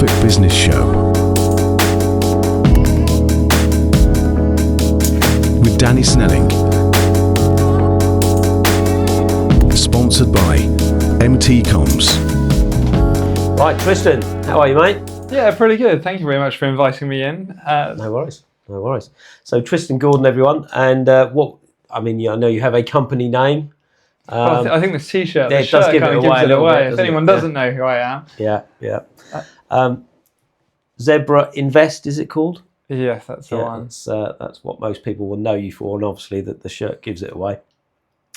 Norfolk Business Show with Danny Snelling. Sponsored by MT Comms. Right, Tristan, how are you, mate? Yeah, pretty good. Thank you very much for inviting me in. No worries. So Tristan Gordon, everyone, and I know you have a company name. I think this T-shirt, yeah, the it does shirt give kind it of away gives a it little away. bit, If anyone doesn't know who I am. Yeah. Zebra Invest, is it called? Yes, that's the one. That's what most people will know you for, and obviously that the shirt gives it away.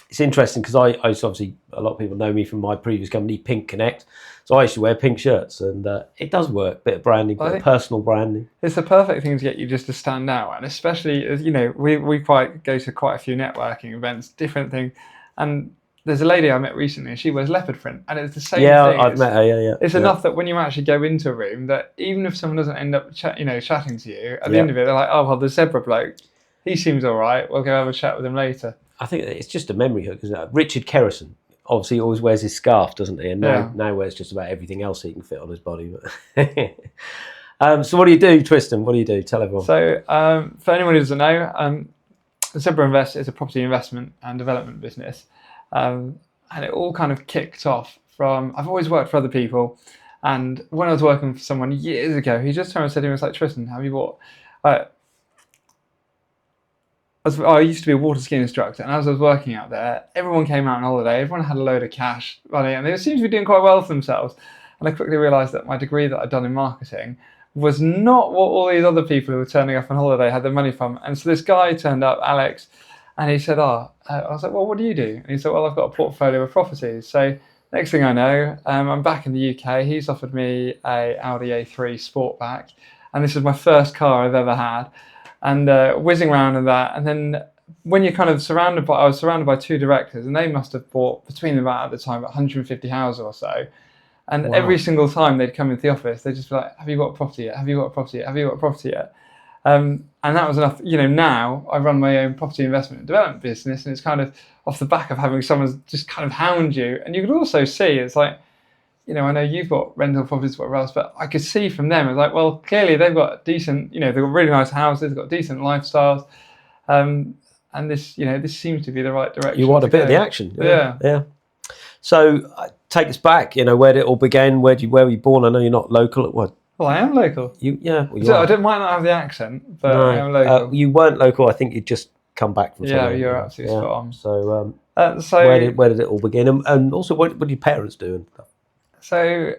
It's interesting because I obviously, a lot of people know me from my previous company, Pink Connect. So I used to wear pink shirts, and it does work. Bit of branding, bit of personal branding. It's the perfect thing to get you just to stand out, and especially as we quite go to quite a few networking events, different things. And there's a lady I met recently, and she wears leopard print, and it's the same thing. Yeah, I've met her. Yeah. It's enough that when you actually go into a room, that even if someone doesn't end up chatting to you, at the end of it, they're like, oh well, the zebra bloke, he seems all right. We'll go have a chat with him later. I think it's just a memory hook, isn't it? Richard Kerrison obviously always wears his scarf, doesn't he? And now wears just about everything else he can fit on his body. So what do you do, Tristan? What do you do? Tell everyone. So for anyone who doesn't know, Zebra Invest is a property investment and development business. And it all kind of kicked off from, I've always worked for other people. And when I was working for someone years ago, he just turned and said to me, like, Tristan, have you bought... I used to be a water skiing instructor, and as I was working out there, everyone came out on holiday, everyone had a load of cash money, and they seemed to be doing quite well for themselves. And I quickly realised that my degree that I'd done in marketing was not what all these other people who were turning up on holiday had their money from. And so this guy turned up, Alex, and he said, I was like, well, what do you do? And he said, well, I've got a portfolio of properties. So next thing I know, I'm back in the UK. He's offered me a Audi A3 Sportback, and this is my first car I've ever had. And whizzing around in that, and then when you're kind of I was surrounded by two directors, and they must have bought between them at the time 150 houses or so. And every single time they'd come into the office, they'd just be like, "Have you got a property yet? Have you got a property yet? Have you got a property yet?" And that was enough. Now I run my own property investment and development business, and it's kind of off the back of having someone just kind of hound you. And you could also see it's like, I know you've got rental properties, whatever else, but I could see from them, it's like, well, clearly they've got decent, they've got really nice houses, they've got decent lifestyles, and this, this seems to be the right direction. You want a bit of the action. Yeah. So take us back, where did it all begin? Where were you born? I know you're not local. What? Well, I am local. You might not have the accent, but I am local. You weren't local. I think you'd just come back from somewhere. Yeah, you're absolutely spot on. So where did it all begin? And also, what did your parents do and stuff? So,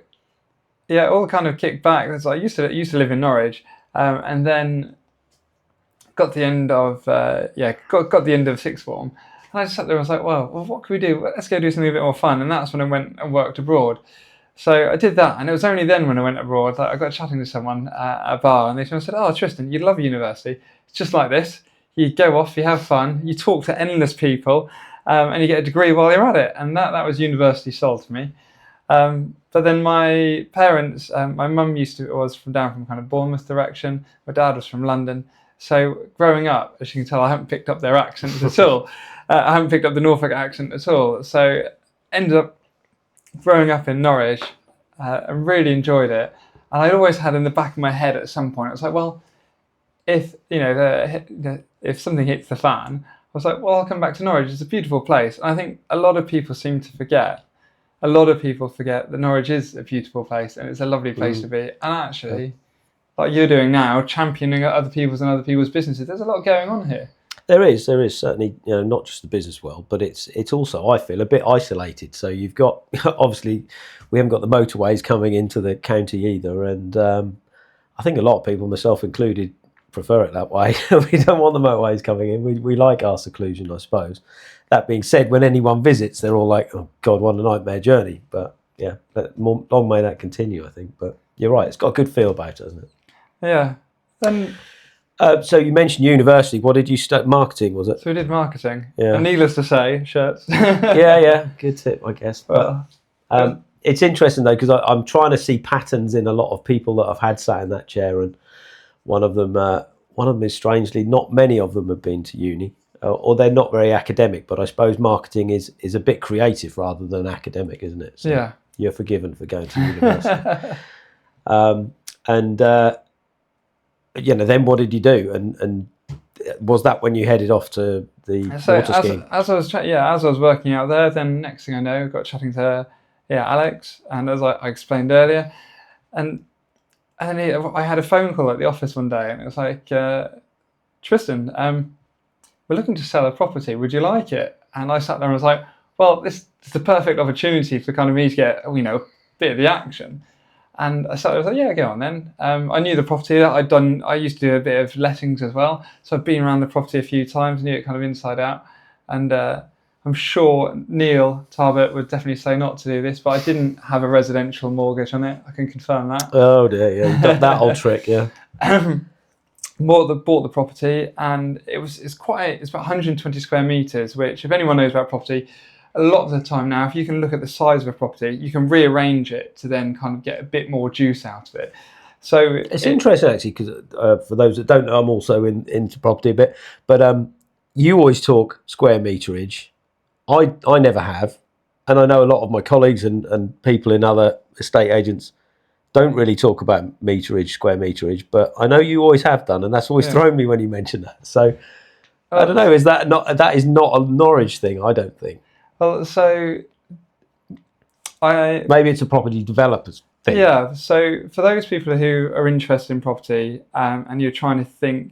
yeah, all kind of kicked back. I used to live in Norwich, and then got the end of got the end of sixth form, and I just sat there and was like, well, what can we do? Let's go do something a bit more fun. And that's when I went and worked abroad. So I did that, and it was only then when I went abroad that I got chatting to someone at a bar, and they said, "Oh, Tristan, you'd love university. It's just like this. You go off, you have fun, you talk to endless people, and you get a degree while you're at it." And that was university sold to me. But then my parents, my mum was down from kind of Bournemouth direction. My dad was from London. So growing up, as you can tell, I haven't picked up their accents at all. I haven't picked up the Norfolk accent at all. So ended up growing up in Norwich and really enjoyed it. And I always had in the back of my head at some point, I was like, well, if if something hits the fan, I was like, well, I'll come back to Norwich. It's a beautiful place. And I think a lot of people seem to forget. A lot of people forget that Norwich is a beautiful place and it's a lovely place to be. And actually, like you're doing now, championing other people's businesses, there's a lot going on here. There is certainly, not just the business world, but it's also, I feel, a bit isolated. So you've got, obviously, we haven't got the motorways coming into the county either. And I think a lot of people, myself included, prefer it that way. We don't want the motorways coming in. We like our seclusion, I suppose. That being said, when anyone visits, they're all like, "Oh God, what a nightmare journey!" But yeah, long may that continue. I think. But you're right; it's got a good feel about it, hasn't it? Yeah. Then. So you mentioned university. What did you study? Marketing, was it? So we did marketing. Yeah. And needless to say, shirts. yeah. Good tip, I guess. But it's interesting though because I'm trying to see patterns in a lot of people that I've had sat in that chair, and one of them is strangely, not many of them have been to uni. Or they're not very academic, but I suppose marketing is a bit creative rather than academic, isn't it? So yeah. You're forgiven for going to university. And then what did you do? And was that when you headed off to the water skiing? As I was working out there, then next thing I know, I got chatting to Alex, and as I explained earlier, and then I had a phone call at the office one day, and it was like, Tristan, we're looking to sell a property. Would you like it? And I sat there and was like, well, this is the perfect opportunity for kind of me to get a bit of the action. And I was like, yeah, go on then. I knew the property that I'd done. I used to do a bit of lettings as well, so I've been around the property a few times, knew it kind of inside out. And I'm sure Neil Tarbert would definitely say not to do this, but I didn't have a residential mortgage on it. I can confirm that. Oh dear, yeah, you got that old trick, yeah. Bought the property, and it's about 120 square meters, which, if anyone knows about property, a lot of the time now, if you can look at the size of a property, you can rearrange it to then kind of get a bit more juice out of it. So it's interesting actually, because for those that don't know, I'm also into property a bit. But you always talk square meterage. I never have, and I know a lot of my colleagues and people in other estate agents don't really talk about meterage, square meterage. But I know you always have done, and that's always thrown me when you mention that. So I don't know. That is not a Norwich thing? I don't think. Well, so maybe it's a property developers thing. Yeah. So for those people who are interested in property, and you're trying to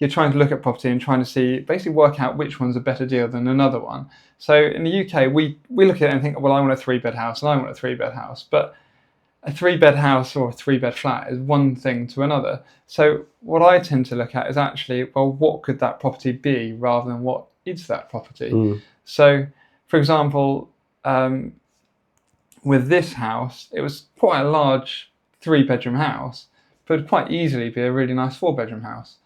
look at property and trying to basically work out which one's a better deal than another one. So in the UK, we look at it and think, well, I want a 3-bed house and I want a 3-bed house, but a 3-bed house or a 3-bed flat is one thing to another. So what I tend to look at is actually, well, what could that property be rather than what is that property? So, for example, with this house, it was quite a large 3-bedroom house, but it would quite easily be a really nice 4-bedroom house.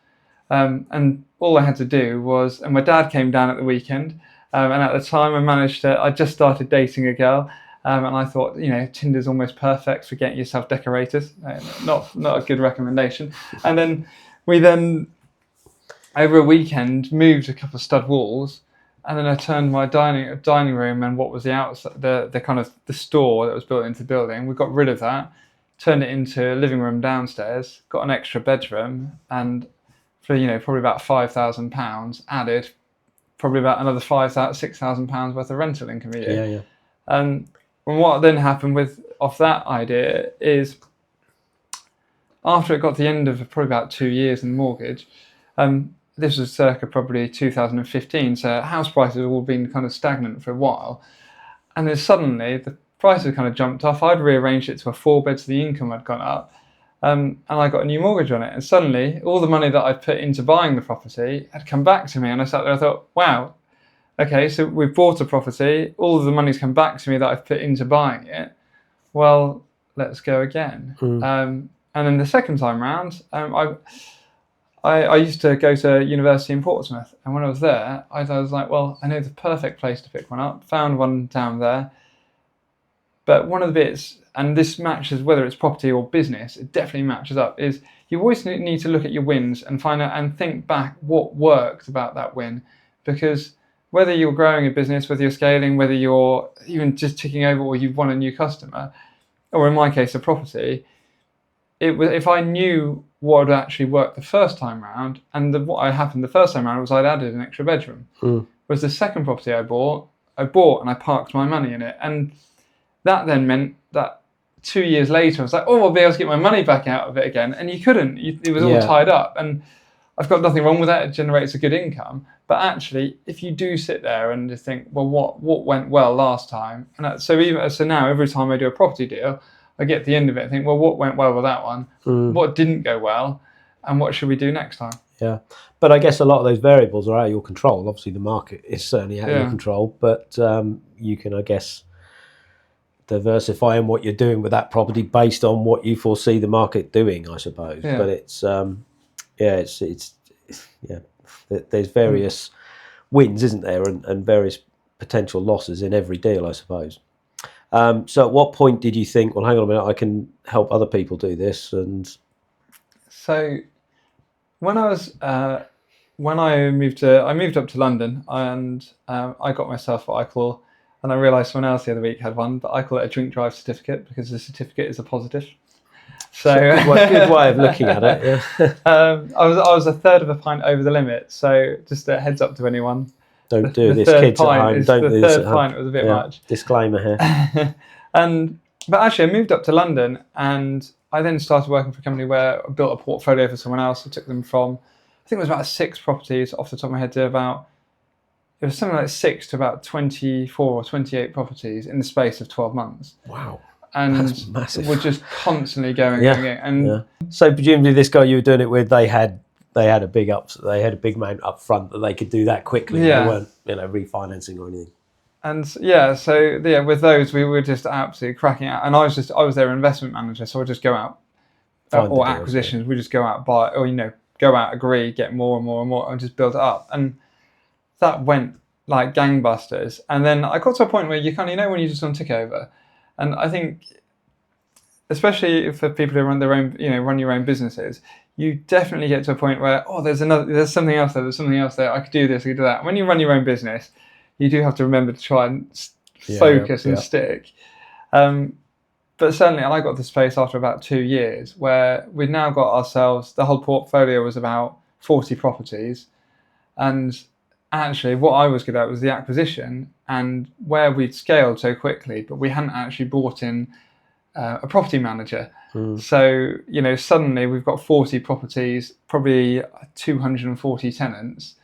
And all I had to do was, and my dad came down at the weekend, and at the time I just started dating a girl, and I thought, Tinder's almost perfect for getting yourself decorated. Not a good recommendation. And then we over a weekend moved a couple of stud walls, and then I turned my dining room and what was the outside, the kind of the store that was built into the building. We got rid of that, turned it into a living room downstairs, got an extra bedroom, and for probably about £5,000 added probably about another £6,000 worth of rental income a year. Yeah. And what then happened off that idea is, after it got to the end of probably about 2 years in the mortgage, this was circa probably 2015, so house prices have all been kind of stagnant for a while, and then suddenly the prices kind of jumped off. I'd rearranged it to a 4-bed, so the income had gone up, and I got a new mortgage on it, and suddenly all the money that I put into buying the property had come back to me, and I sat there and I thought, wow, okay, so we've bought a property, all of the money's come back to me that I've put into buying it, well, let's go again. And then the second time round, I used to go to university in Portsmouth, and when I was there, I was like, well, I know the perfect place to pick one up. Found one down there. But one of the bits, and this matches whether it's property or business, it definitely matches up, is you always need to look at your wins and find out and think back what worked about that win. Because whether you're growing a business, whether you're scaling, whether you're even just ticking over or you've won a new customer, or in my case, a property, if I knew what would actually work the first time round, and what happened the first time round was I'd added an extra bedroom. Whereas the second property I bought and I parked my money in it, and that then meant that 2 years later I was like, oh, I'll be able to get my money back out of it again, and you couldn't. It was all tied up, and I've got nothing wrong with that. It generates a good income, but actually, if you do sit there and just think, well, what went well last time, and so now every time I do a property deal, I get to the end of it and think, well, what went well with that one? What didn't go well? And what should we do next time? Yeah. But I guess a lot of those variables are out of your control. Obviously, the market is certainly out of your control, but you can, I guess, diversify in what you're doing with that property based on what you foresee the market doing, I suppose. Yeah. But there's various wins, isn't there, and various potential losses in every deal, I suppose. So at what point did you think, well, hang on a minute, I can help other people do this? And so when I moved up to London, and I got myself what I call, and I realised someone else the other week had one, but I call it a drink drive certificate, because the certificate is a positive. So Good way of looking at it. Yeah. I was a third of a pint over the limit. So just a heads up to anyone. Don't do this, third kids at pint home. Don't the do this third at home. pint was a bit much. Disclaimer here. But actually, I moved up to London, and I then started working for a company where I built a portfolio for someone else. I took them from, I think it was about 6 properties off the top of my head to about, it was something like 6 to about 24 or 28 properties in the space of 12 months. Wow. And That's massive. we're just constantly going. And So presumably this guy you were doing it with, they had a big amount up front that they could do that quickly. Yeah. They weren't, refinancing or anything. And so with those we were just absolutely cracking out. And I was their investment manager, so I'd just go out or acquisitions. We just go out, buy, or go out, agree, get more and more and more, and just build it up. And that went like gangbusters. And then I got to a point where you kind of when you just on tick over. And I think, especially for people who run their own, run your own businesses, you definitely get to a point where, there's something else there, I could do this, I could do that. And when you run your own business, you do have to remember to try and focus and stick. But certainly, and I got to the space after about 2 years where we'd now got ourselves, the whole portfolio was about 40 properties. And actually, what I was good at was the acquisition, and where we'd scaled so quickly, but we hadn't actually brought in a property manager. So, suddenly we've got 40 properties, probably 240 tenants.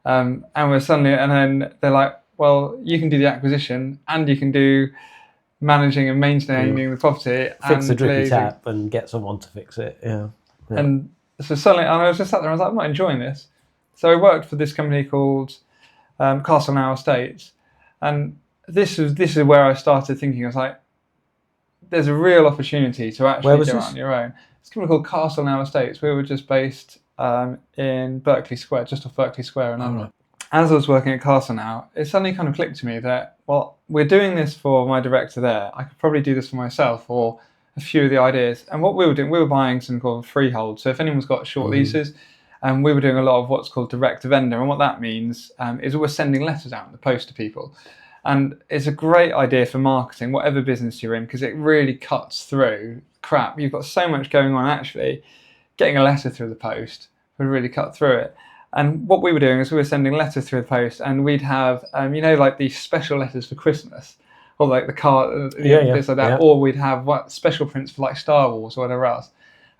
And then they're like, well, you can do the acquisition and you can do managing and maintaining the property. Fix the drippy tap and get someone to fix it. Yeah. And so suddenly, and I was just sat there, I was like, I'm not enjoying this. So I worked for this company called Castle Now Estates. And this is where I started thinking, I was like, there's a real opportunity to actually go out on your own. It's a company called Castle Now Estates. We were just based in Berkeley Square, just off Berkeley Square in London. As I was working at Castle Now, it suddenly kind of clicked to me that, well, we're doing this for my director there. I could probably do this for myself or a few of the ideas. And what we were doing, we were buying something called freehold. So if anyone's got short leases, and we were doing a lot of what's called direct to vendor. And what that means is we're sending letters out in the post to people. And it's a great idea for marketing, whatever business you're in, because it really cuts through crap. You've got so much going on, actually. Getting a letter through the post would really cut through it. And what we were doing is we were sending letters through the post, and we'd have, like these special letters for Christmas, or like the card, bits like that, or we'd have special prints for like Star Wars or whatever else.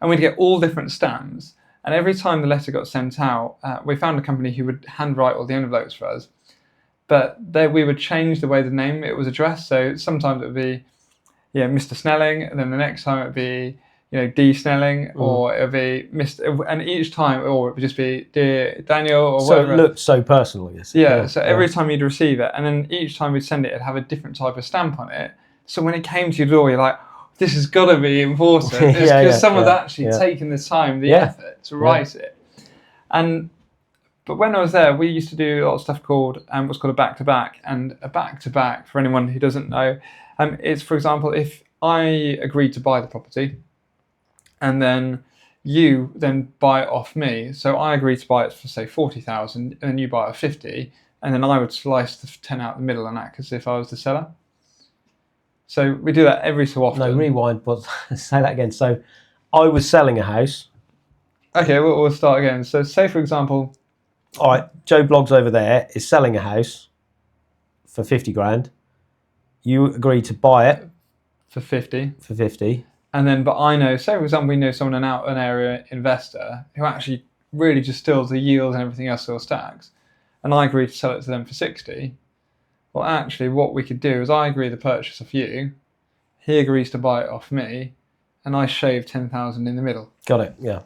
And we'd get all different stamps. And every time the letter got sent out, we found a company who would handwrite all the envelopes for us. But we would change the way the name it was addressed. So sometimes it would be, Mr. Snelling, and then the next time it would be, D. Snelling, or it would be Mr. And each time, or it would just be Dear Daniel, or whatever. So it looked so personal, yes. So every time you'd receive it, and then each time we'd send it, it'd have a different type of stamp on it. So when it came to your door, you're like, this has got to be important. It's because someone's actually taken the time, the effort to write it. But when I was there, we used to do a lot of stuff called what's called a back-to-back. And a back-to-back, for anyone who doesn't know, it's, for example, if I agreed to buy the property, and then you then buy it off me. So I agreed to buy it for, say, 40,000, and then you buy it for 50, and then I would slice the 10 out the middle and act as if I was the seller. So we do that every so often. No, rewind, but say that again. So I was selling a house. Okay, we'll start again. So say, for example... All right, Joe Bloggs over there is selling a house for 50 grand. You agree to buy it for 50. For 50. And then, but I know, say for example, we know someone, an area investor who actually really just steals the yield and everything else, still stacks. And I agree to sell it to them for 60. Well, actually, what we could do is I agree the purchase of you, he agrees to buy it off me, and I shave 10,000 in the middle. Got it. Yeah.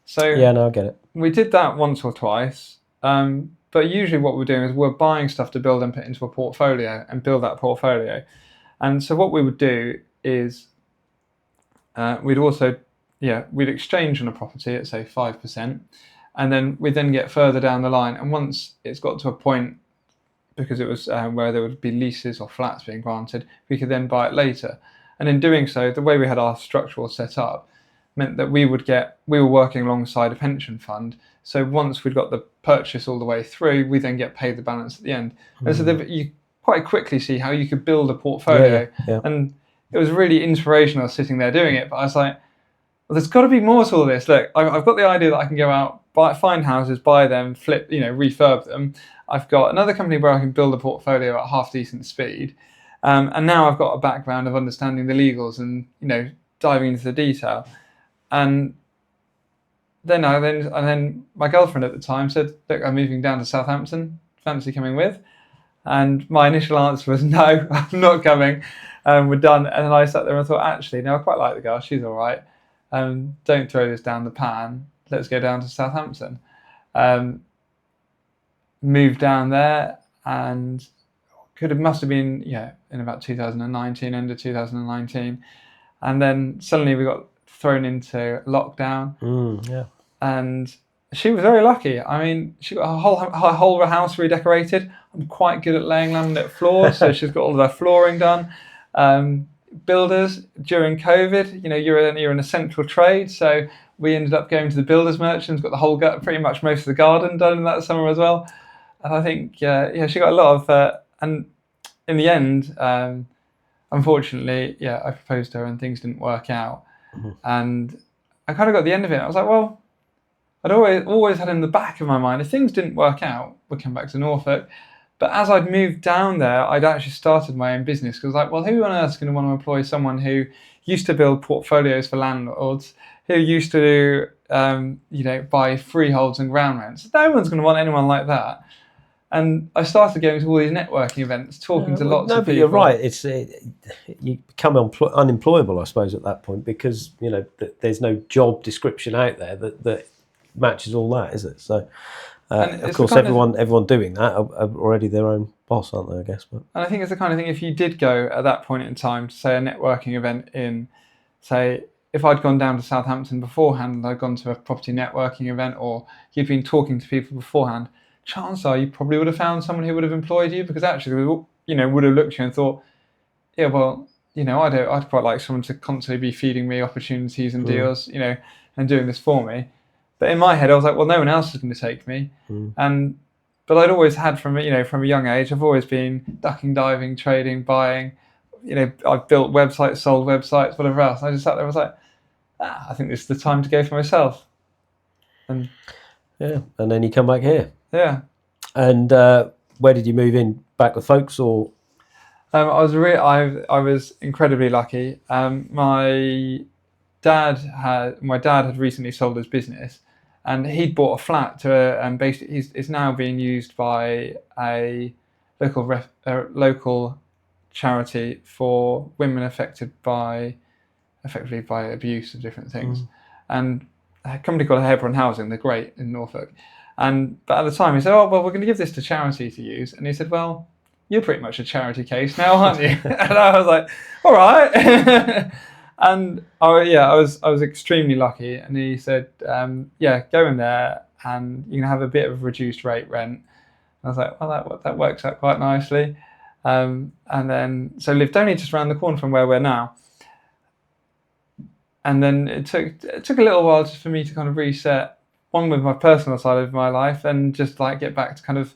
So I get it. We did that once or twice, but usually what we're doing is we're buying stuff to build and put into a portfolio and build that portfolio. And so what we would do is we'd exchange on a property at, say, 5%, and then we'd then get further down the line. And once it's got to a point, because it was where there would be leases or flats being granted, we could then buy it later. And in doing so, the way we had our structure all set up meant that we were working alongside a pension fund. So once we'd got the purchase all the way through, we then get paid the balance at the end. And so you quite quickly see how you could build a portfolio. And it was really inspirational sitting there doing it. But I was like, well, there's got to be more to all this. Look, I've got the idea that I can go out, find houses, buy them, flip, refurb them. I've got another company where I can build a portfolio at half decent speed. And now I've got a background of understanding the legals and, diving into the detail. And then my girlfriend at the time said, look, I'm moving down to Southampton. Fancy coming with? And my initial answer was, no, I'm not coming. We're done. And then I sat there and thought, actually, no, I quite like the girl. She's all right. Don't throw this down the pan. Let's go down to Southampton. Moved down there, and must have been in about 2019, end of 2019, and then suddenly we got thrown into lockdown. And she was very lucky. I mean, she got her whole house redecorated. I'm quite good at laying laminate floors, so she's got all of her flooring done. Builders during COVID, you're an essential trade, so we ended up going to the builders merchants, got the whole pretty much most of the garden done in that summer as well. And I think she got a lot of and in the end, unfortunately, I proposed to her and things didn't work out. And I kind of got the end of it. I was like, well, I'd always had in the back of my mind, if things didn't work out, we'd come back to Norfolk. But as I'd moved down there, I'd actually started my own business, because I was like, well, who on earth is going to want to employ someone who used to build portfolios for landlords, who used to buy freeholds and ground rents? No one's going to want anyone like that. And I started going to all these networking events, talking to lots of people. No, but you're right. You become unemployable, I suppose, at that point, because there's no job description out there that matches all that, is it? So, of course, everyone doing that are already their own boss, aren't they? I guess. But and I think it's the kind of thing. If you did go at that point in time to say a networking event in, say, if I'd gone down to Southampton beforehand and I'd gone to a property networking event, or you'd been talking to people beforehand, chances are you probably would have found someone who would have employed you, because actually, would have looked at you and thought, yeah, well, I'd quite like someone to constantly be feeding me opportunities and deals, and doing this for me. But in my head, I was like, well, no one else is going to take me. But I'd always had from a young age, I've always been ducking, diving, trading, buying. I've built websites, sold websites, whatever else. I just sat there and was like, I think this is the time to go for myself. And then you come back here. Yeah. And where did you move in? Back with folks, or? I was incredibly lucky. My dad had recently sold his business, and he'd bought a flat to basically it's now being used by a local charity for women affected by abuse of different things. And a company called Hebron Housing, they're great in Norfolk. But at the time he said, oh, well, we're going to give this to charity to use. And he said, well, you're pretty much a charity case now, aren't you? And I was like, all right. And I was extremely lucky. And he said, go in there and you can have a bit of reduced rate rent. And I was like, well, that works out quite nicely. And then, so lived only just around the corner from where we're now. And then it took a little while just for me to kind of reset, one with my personal side of my life, and just like get back to kind of,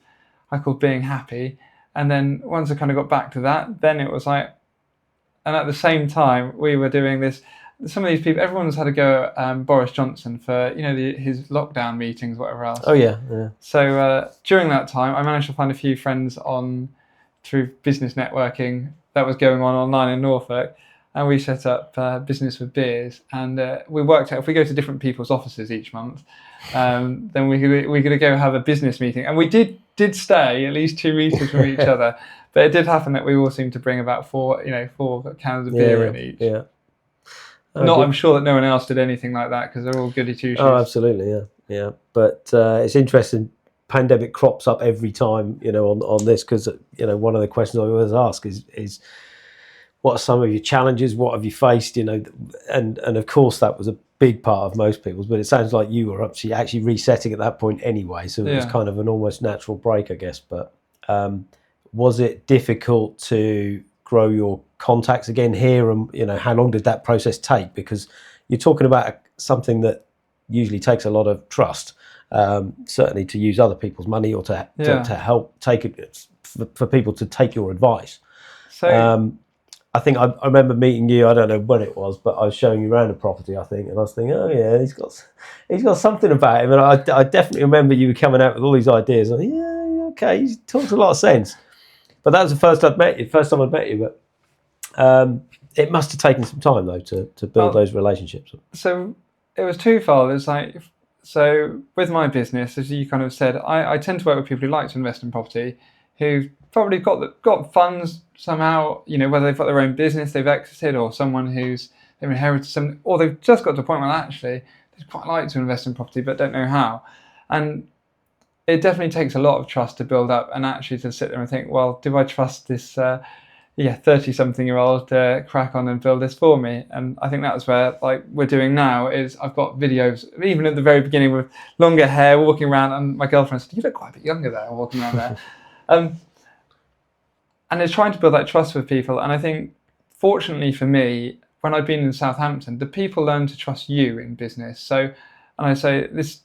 I call being happy. And then once I kind of got back to that, then it was like, and at the same time, we were doing this, some of these people, everyone's had to go at Boris Johnson for, his lockdown meetings, whatever else. Oh, yeah. So during that time, I managed to find a few friends through business networking that was going on online in Norfolk. And we set up Business with Beers, and we worked out if we go to different people's offices each month, then we could go have a business meeting. And we did stay at least 2 meters from each other, but it did happen that we all seemed to bring about 4 cans of beer in each. Yeah. I'm sure that no one else did anything like that, because they're all goody two shoes. Oh, absolutely, yeah. But it's interesting. Pandemic crops up every time, on this, because one of the questions I always ask is what are some of your challenges? What have you faced? And of course that was a big part of most people's. But it sounds like you were actually resetting at that point anyway, so it was kind of an almost natural break, I guess. But was it difficult to grow your contacts again here? And how long did that process take? Because you're talking about something that usually takes a lot of trust, certainly to use other people's money or to help take it for people to take your advice. So. I I think I remember meeting you. I don't know when it was, but I was showing you around the property, I think, and I was thinking, oh yeah, he's got something about him. And I definitely remember you coming out with all these ideas. I think, yeah, okay, he talks a lot of sense. But that was the first time I'd met you. But it must have taken some time though to build those relationships. So it was twofold. It's like, so with my business, as you kind of said, I tend to work with people who like to invest in property, who probably got funds somehow, whether they've got their own business, they've exited, or someone they've inherited some, or they've just got to a point where actually they quite like to invest in property but don't know how. And it definitely takes a lot of trust to build up, and actually to sit there and think, well, do I trust this 30-something-year-old to crack on and build this for me? And I think that's where, like we're doing now, is I've got videos, even at the very beginning, with longer hair, walking around, and my girlfriend said, you look quite a bit younger there, walking around there. And it's trying to build that trust with people. And I think, fortunately for me, when I've been in Southampton, the people learn to trust you in business. So, and I say this,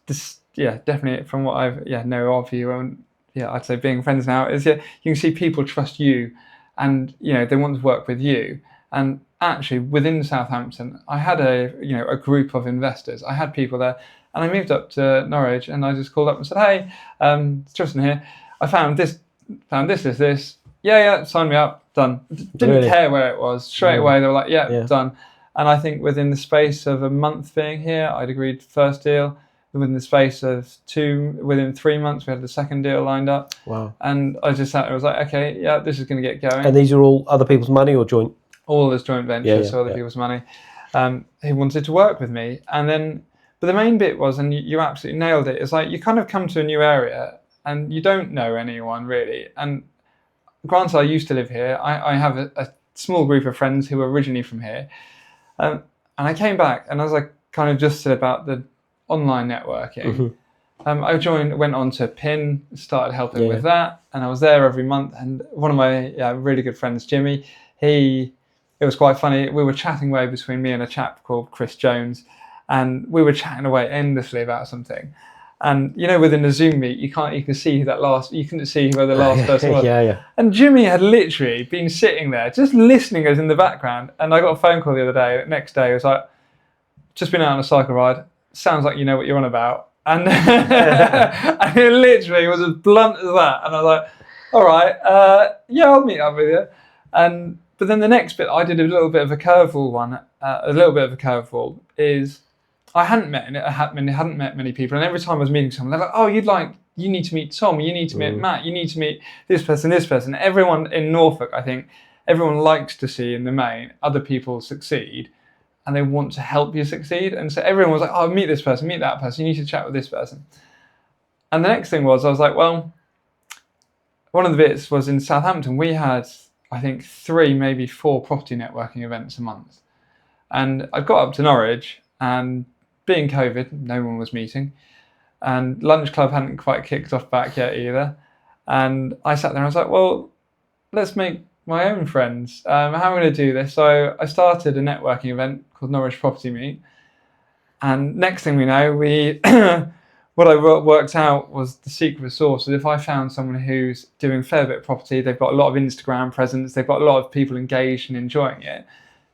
definitely from what I've know of you, and I'd say being friends now is you can see people trust you, and they want to work with you. And actually, within Southampton, I had a group of investors. I had people there, and I moved up to Norwich, and I just called up and said, hey, it's Tristan here. I found this. Yeah, sign me up, done. Didn't care where it was. Straight away, they were like, done. And I think within the space of a month being here, I'd agreed first deal. Within the space of within 3 months, we had the second deal lined up. Wow. And I just sat there, I was like, okay, this is going to get going. And these are all other people's money or joint? All as joint ventures, so other people's money. Who wanted to work with me. And then, but the main bit was, and you absolutely nailed it, it's like you kind of come to a new area and you don't know anyone really. And granted, I used to live here. I have a small group of friends who were originally from here. And I came back, and as I kind of just said about the online networking, I went on to PIN, started helping with that, and I was there every month. And one of my really good friends, Jimmy, it was quite funny. We were chatting away between me and a chap called Chris Jones, and we were chatting away endlessly about something. And within the Zoom meet, you can see you couldn't see who the last person was. And Jimmy had literally been sitting there, just listening us in the background. And I got a phone call the other day. Next day, it was like, just been out on a cycle ride. Sounds like you know what you're on about. And, and it literally was as blunt as that. And I was like, all right, I'll meet up with you. But then the next bit, I did a little bit of a curveball is, I hadn't met many people, and every time I was meeting someone, they're like, "Oh, you need to meet Tom, you need to meet Matt, you need to meet this person." Everyone in Norfolk, I think, everyone likes to see in the main other people succeed, and they want to help you succeed. And so everyone was like, "Oh, meet this person, meet that person. You need to chat with this person." And the next thing was, I was like, "Well," one of the bits was in Southampton. We had, I think, 3, maybe 4 property networking events a month, and I got up to Norwich and, being COVID, no one was meeting, and Lunch Club hadn't quite kicked off back yet either. And I sat there and I was like, well, let's make my own friends. How am I going to do this? So I started a networking event called Norwich Property Meet. And next thing we know, what I worked out was the secret sauce. That if I found someone who's doing a fair bit of property, they've got a lot of Instagram presence, they've got a lot of people engaged and enjoying it,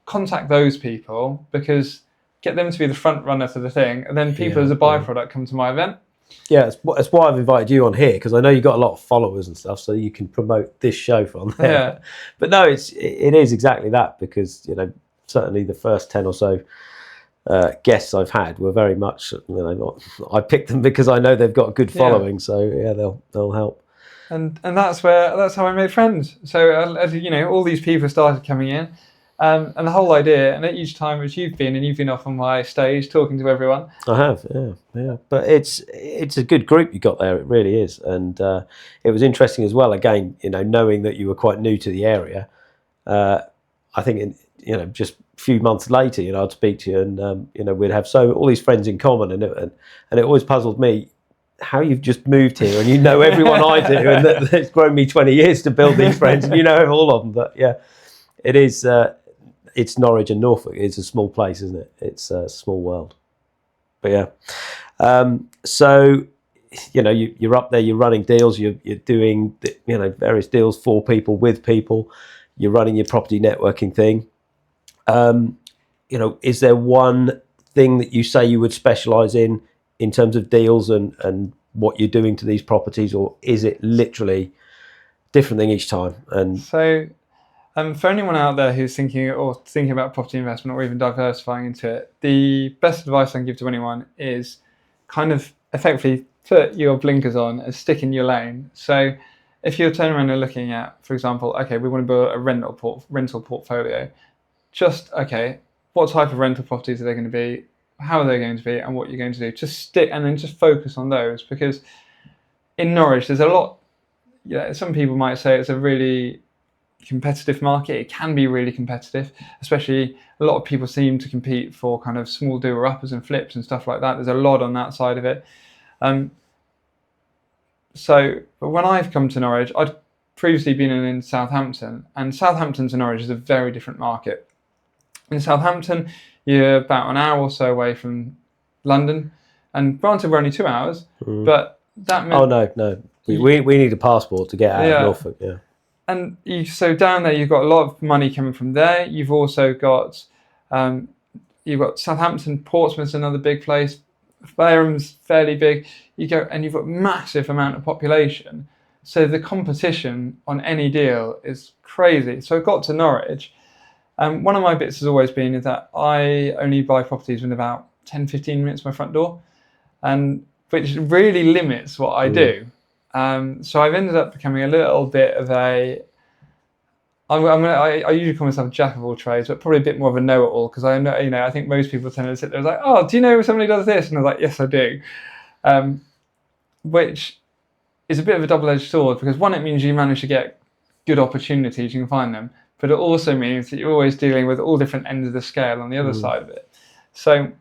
contact those people, because get them to be the front runner for the thing, and then people as a byproduct come to my event. Yeah, that's why I've invited you on here, because I know you've got a lot of followers and stuff, so you can promote this show from there. Yeah. But no, it is exactly that, because certainly the first 10 or so guests I've had were very much I picked them because I know they've got a good following, so they'll help. And that's how I made friends. So as all these people started coming in. And the whole idea, and each time as you've been off on my stage talking to everyone. I have, yeah. But it's a good group you got there. It really is, and it was interesting as well. Again, knowing that you were quite new to the area, I think just a few months later, I'd speak to you, and we'd have all these friends in common, and it always puzzled me how you've just moved here and everyone I do, and that it's grown me 20 years to build these friends, and all of them. But yeah, it is. It's Norwich and Norfolk. It's a small place, isn't it? It's a small world. But yeah, so you're up there. You're running deals. You're doing various deals for people, with people. you're running your property networking thing. Is there one thing that you say you would specialise in terms of deals and what you're doing to these properties, or is it literally different thing each time? And so, for anyone out there who's thinking about property investment or even diversifying into it, the best advice I can give to anyone is kind of effectively put your blinkers on and stick in your lane. So if you're turning around and looking at, for example, okay, we want to build a rental portfolio, just, okay, what type of rental properties are they going to be, how are they going to be, and what you're going to do. Just stick and then just focus on those, because in Norwich there's a lot, some people might say it's a really competitive market. It can be really competitive, especially a lot of people seem to compete for kind of small doer uppers and flips and stuff like that. There's a lot on that side of it. But when I've come to Norwich, I'd previously been in Southampton, and Southampton to Norwich is a very different market. In Southampton, you're about an hour or so away from London, and granted we're only 2 hours, but that meant... Oh, no. We need a passport to get out of Norfolk, yeah. And so down there, you've got a lot of money coming from there. You've also got Southampton, Portsmouth's another big place. Fairham's fairly big. You've got massive amount of population. So the competition on any deal is crazy. So I got to Norwich. One of my bits has always been is that I only buy properties within about 10, 15 minutes from my front door, which really limits what I do. So I've ended up becoming a little bit of I usually call myself a jack of all trades, but probably a bit more of a know-it-all, because I know, I think most people tend to sit there like, oh, do you know somebody does this? And I was like, yes, I do. Which is a bit of a double-edged sword, because one, it means you manage to get good opportunities, you can find them, but it also means that you're always dealing with all different ends of the scale on the other side of it. So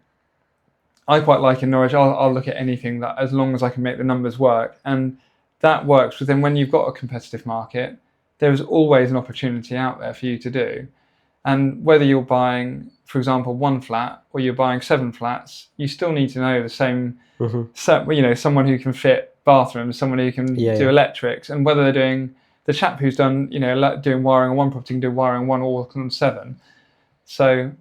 I quite like in Norwich, I'll look at anything that, as long as I can make the numbers work, and that works. But then when you've got a competitive market, there is always an opportunity out there for you to do. And whether you're buying, for example, 1 flat or you're buying 7 flats, you still need to know the same, someone who can fit bathrooms, someone who can do electrics, and whether they're doing, the chap who's done, doing wiring on 1 property can do wiring on 1 or on 7. So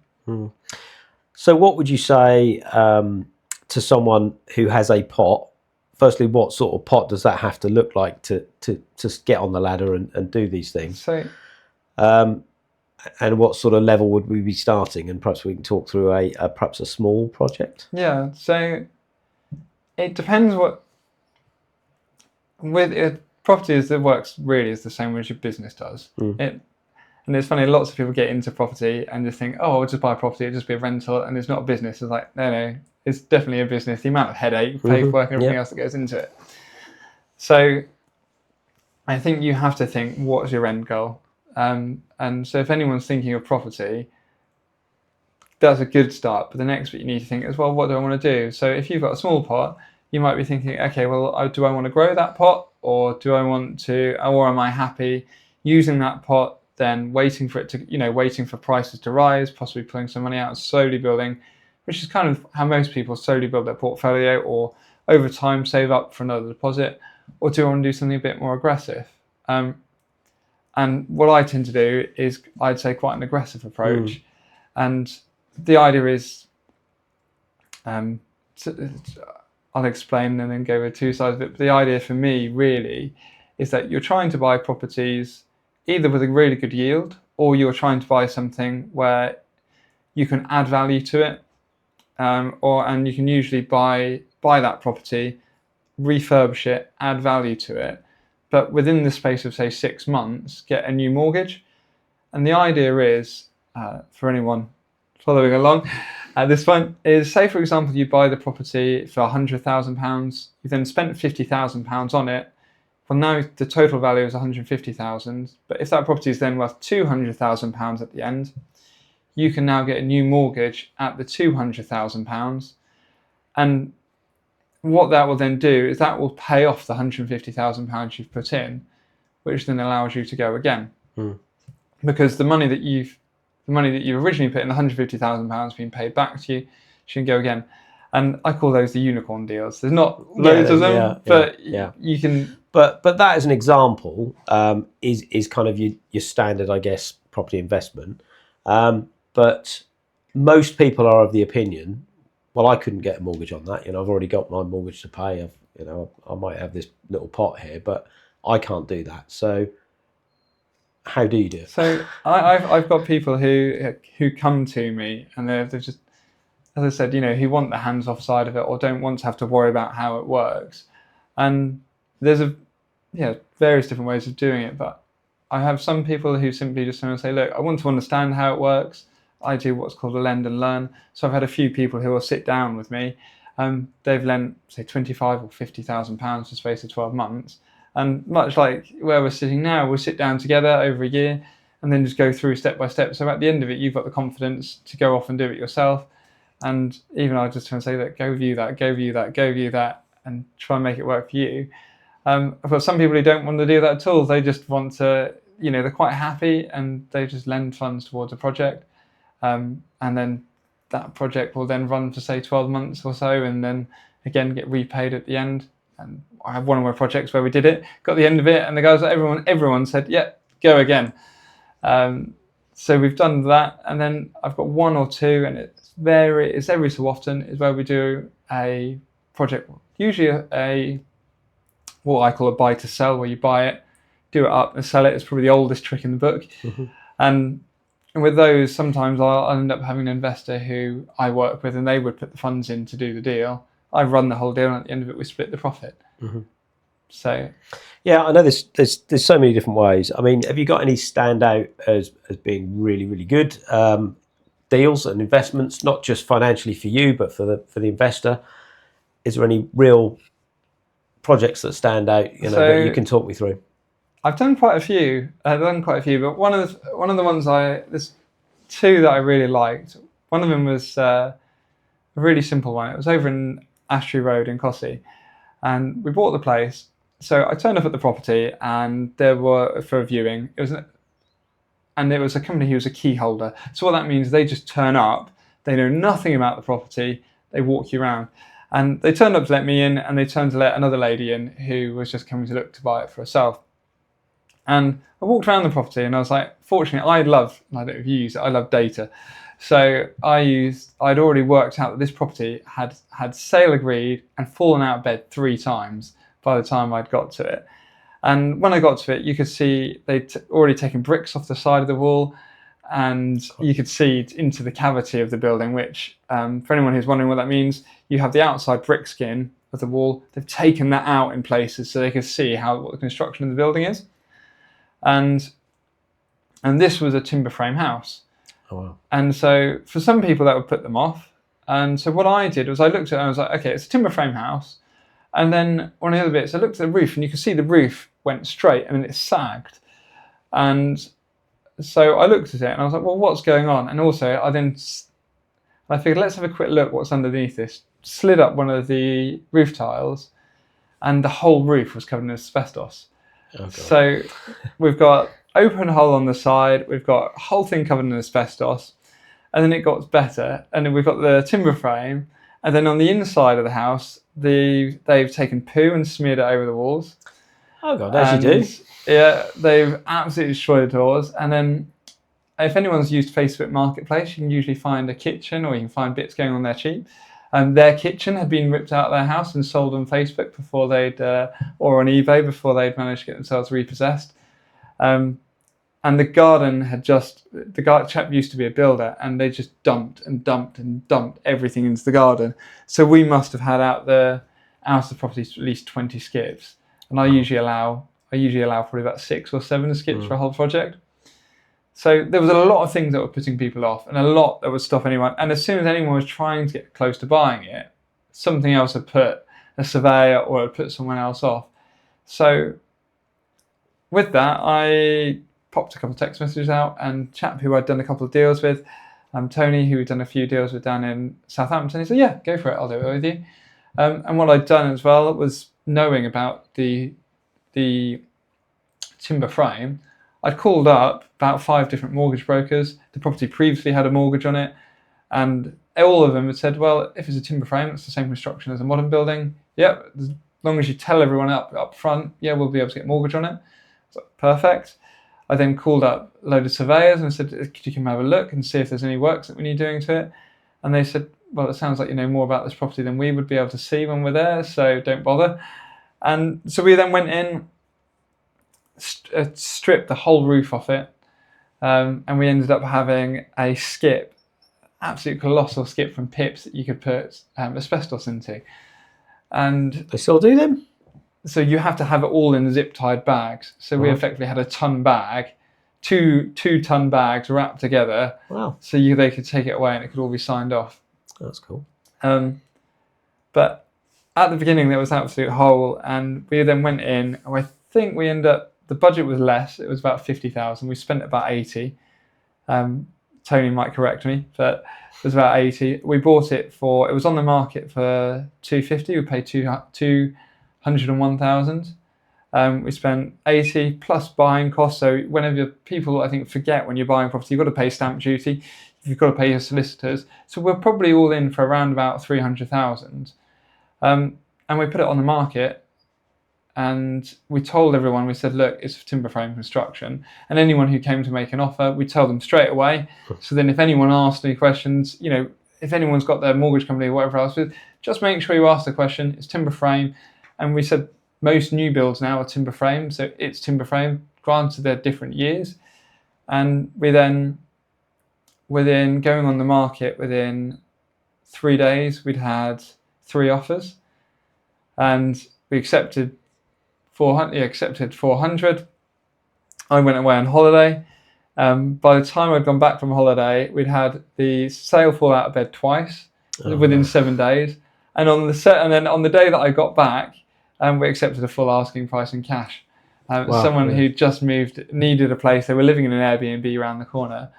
what would you say to someone who has a pot? Firstly, what sort of pot does that have to look like to get on the ladder and do these things? So, and what sort of level would we be starting? And perhaps we can talk through perhaps a small project. Yeah, so it depends with properties, that works really is the same as your business does. And it's funny, lots of people get into property and just think, oh, I'll just buy a property, it'll just be a rental, and it's not a business. It's like, no, it's definitely a business. The amount of headache, paperwork, and everything else that goes into it. So I think you have to think, what's your end goal? And so if anyone's thinking of property, that's a good start. But the next bit you need to think is, well, what do I want to do? So if you've got a small pot, you might be thinking, okay, well, do I want to grow that pot, or am I happy using that pot, then waiting for prices to rise, possibly pulling some money out and slowly building, which is kind of how most people slowly build their portfolio, or over time save up for another deposit, or do I want to do something a bit more aggressive? And what I tend to do is, I'd say, quite an aggressive approach. And the idea is, I'll explain and then go over 2 sides of it. But the idea for me really is that you're trying to buy properties either with a really good yield, or you're trying to buy something where you can add value to it, and you can usually buy that property, refurbish it, add value to it, but within the space of, say, 6 months, get a new mortgage. And the idea is, for anyone following along at this point, is, say, for example, you buy the property for £100,000, you then spent £50,000 on it. Well, now the total value is £150,000, but if that property is then worth £200,000 at the end, you can now get a new mortgage at the £200,000. And what that will then do is that will pay off the £150,000 you've put in, which then allows you to go again. Because the money that you've originally put in, the £150,000 being paid back to you, you can go again. And I call those the unicorn deals. There's not loads of them, but you can. But that as an example is kind of your standard, I guess, property investment. But most people are of the opinion, well, I couldn't get a mortgage on that. I've already got my mortgage to pay. I might have this little pot here, but I can't do that. So how do you do it? So I've got people who come to me and they're just, as I said, who want the hands-off side of it or don't want to have to worry about how it works. And there's various different ways of doing it. But I have some people who simply just want to say, look, I want to understand how it works. I do what's called a lend and learn. So I've had a few people who will sit down with me. They've lent, say, £25,000 or £50,000 for the space of 12 months. And much like where we're sitting now, we'll sit down together over a year and then just go through step by step. So at the end of it, you've got the confidence to go off and do it yourself. And even I just try and say that, go view that, go view that, go view that, and try and make it work for you. I've got some people who don't want to do that at all. They just want to, they're quite happy and they just lend funds towards a project. And then that project will then run for, say, 12 months or so and then again get repaid at the end. And I have one of my projects where we did it, got the end of it, and the guys, everyone said, yeah, go again. So we've done that, and then I've got one or two, and it's every so often is where we do a project, usually what I call a buy to sell, where you buy it, do it up and sell it. It's probably the oldest trick in the book. Mm-hmm. And with those, sometimes I'll end up having an investor who I work with, and they would put the funds in to do the deal. I run the whole deal, and at the end of it, we split the profit. Mm-hmm. So, yeah, I know there's so many different ways. I mean, have you got any standout as being really, really good deals and investments, not just financially for you, but for the investor? Is there any real projects that stand out? That you can talk me through. I've done quite a few. But one of the ones there's two that I really liked. One of them was a really simple one. It was over in Ashtree Road in Cossey, and we bought the place. So I turned up at the property, and there were for a viewing. It was a company who was a key holder. So what that means, they just turn up. They know nothing about the property. They walk you around, and they turned up to let me in, and they turned to let another lady in who was just coming to look to buy it for herself. And I walked around the property, and I was like, fortunately, I don't know if you use it, I love data. So I'd already worked out that this property had sale agreed and fallen out of bed 3 times by the time I'd got to it. And when I got to it, you could see they'd already taken bricks off the side of the wall, and you could see into the cavity of the building, which, for anyone who's wondering what that means, you have the outside brick skin of the wall. They've taken that out in places so they can see what the construction of the building is. And this was a timber frame house. Oh, wow. And so for some people that would put them off. And so what I did was I looked at it and I was like, okay, it's a timber frame house. And then one of the other bits, I looked at the roof, and you could see the roof went straight and then it sagged. And so I looked at it and I was like, well, what's going on? And also I figured, let's have a quick look what's underneath this. Slid up one of the roof tiles, and the whole roof was covered in asbestos. Oh, God. So we've got open hole on the side, we've got a whole thing covered in asbestos, and then it got better, and then we've got the timber frame, and then on the inside of the house, they've taken poo and smeared it over the walls. Oh God, as you do. Yeah, they've absolutely destroyed the doors. And then if anyone's used Facebook Marketplace, you can usually find a kitchen, or you can find bits going on there cheap. Their kitchen had been ripped out of their house and sold on Facebook or on eBay before they'd managed to get themselves repossessed. And the garden the chap used to be a builder, and they just dumped everything into the garden. So we must have had out the property at least 20 skips. And I usually allow probably about 6 or 7 skips for a whole project. So there was a lot of things that were putting people off, and a lot that would stop anyone. And as soon as anyone was trying to get close to buying it, something else had put a surveyor or had put someone else off. So with that, I popped a couple of text messages out, and chap who I'd done a couple of deals with, Tony, who had done a few deals with down in Southampton, he said, yeah, go for it, I'll do it with you. And what I'd done as well was knowing about the timber frame. I'd called up about 5 different mortgage brokers. The property previously had a mortgage on it, and all of them had said, well, if it's a timber frame, it's the same construction as a modern building. Yep, as long as you tell everyone up front, yeah, we'll be able to get a mortgage on it. So, perfect. I then called up a load of surveyors and said, could you come have a look and see if there's any works that we need doing to it? And they said, well, it sounds like you know more about this property than we would be able to see when we're there, so don't bother. And so we then went in, stripped the whole roof off it, and we ended up having a skip, absolute colossal skip from pips that you could put asbestos into. And They still do them? so you have to have it all in zip-tied bags. So we effectively had a ton bag, two ton bags wrapped together. Wow. So they could take it away and it could all be signed off. That's cool. But at the beginning there was an absolute hole, and we then went in, and I think we ended up, the budget was less, it was about 50,000. We spent about 80. Tony might correct me, but it was about 80. We bought it for, it was on the market for 250. We paid 201,000. We spent 80 plus buying costs. So whenever people, I think, forget when you're buying property, you've got to pay stamp duty, you've got to pay your solicitors. So we're probably all in for around about 300,000. And we put it on the market, and we told everyone, we said, look, it's timber frame construction. And anyone who came to make an offer, we tell them straight away. So then if anyone asked any questions, you know, if anyone's got their mortgage company or whatever else, just make sure you ask the question, it's timber frame. And we said most new builds now are timber frame, so it's timber frame. Granted, they're different years. And we then, within going on the market, within 3 days, we'd had 3 offers. And we accepted 400. I went away on holiday. By the time I'd gone back from holiday, we'd had the sale fall out of bed twice within 7 days. And on the day that I got back, we accepted a full asking price in cash. Wow, Someone who just moved needed a place. They were living in an Airbnb around the corner.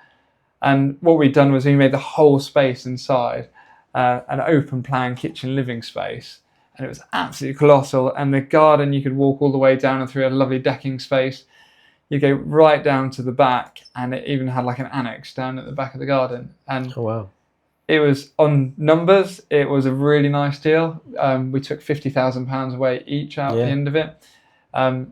And what we'd done was we made the whole space inside an open plan kitchen living space. And it was absolutely colossal. And the garden, you could walk all the way down and through a lovely decking space. You go right down to the back, and it even had like an annex down at the back of the garden. And Oh, wow. it was, on numbers, it was a really nice deal. We took £50,000 away each out at the end of it. And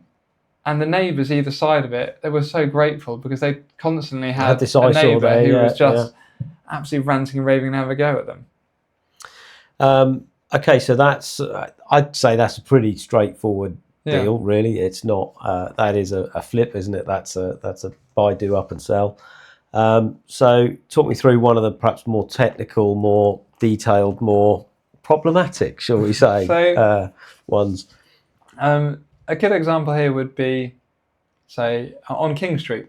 the neighbours either side of it, they were so grateful because they constantly had this a eyesore neighbour there, who was just absolutely ranting and raving and have a go at them. Okay, so that's, I'd say that's a pretty straightforward deal, really. It's not, that is a flip, isn't it? That's a buy, do, up and sell. So talk me through one of the perhaps more technical, more detailed, more problematic, shall we say, ones. A good example here would be, say, on King Street.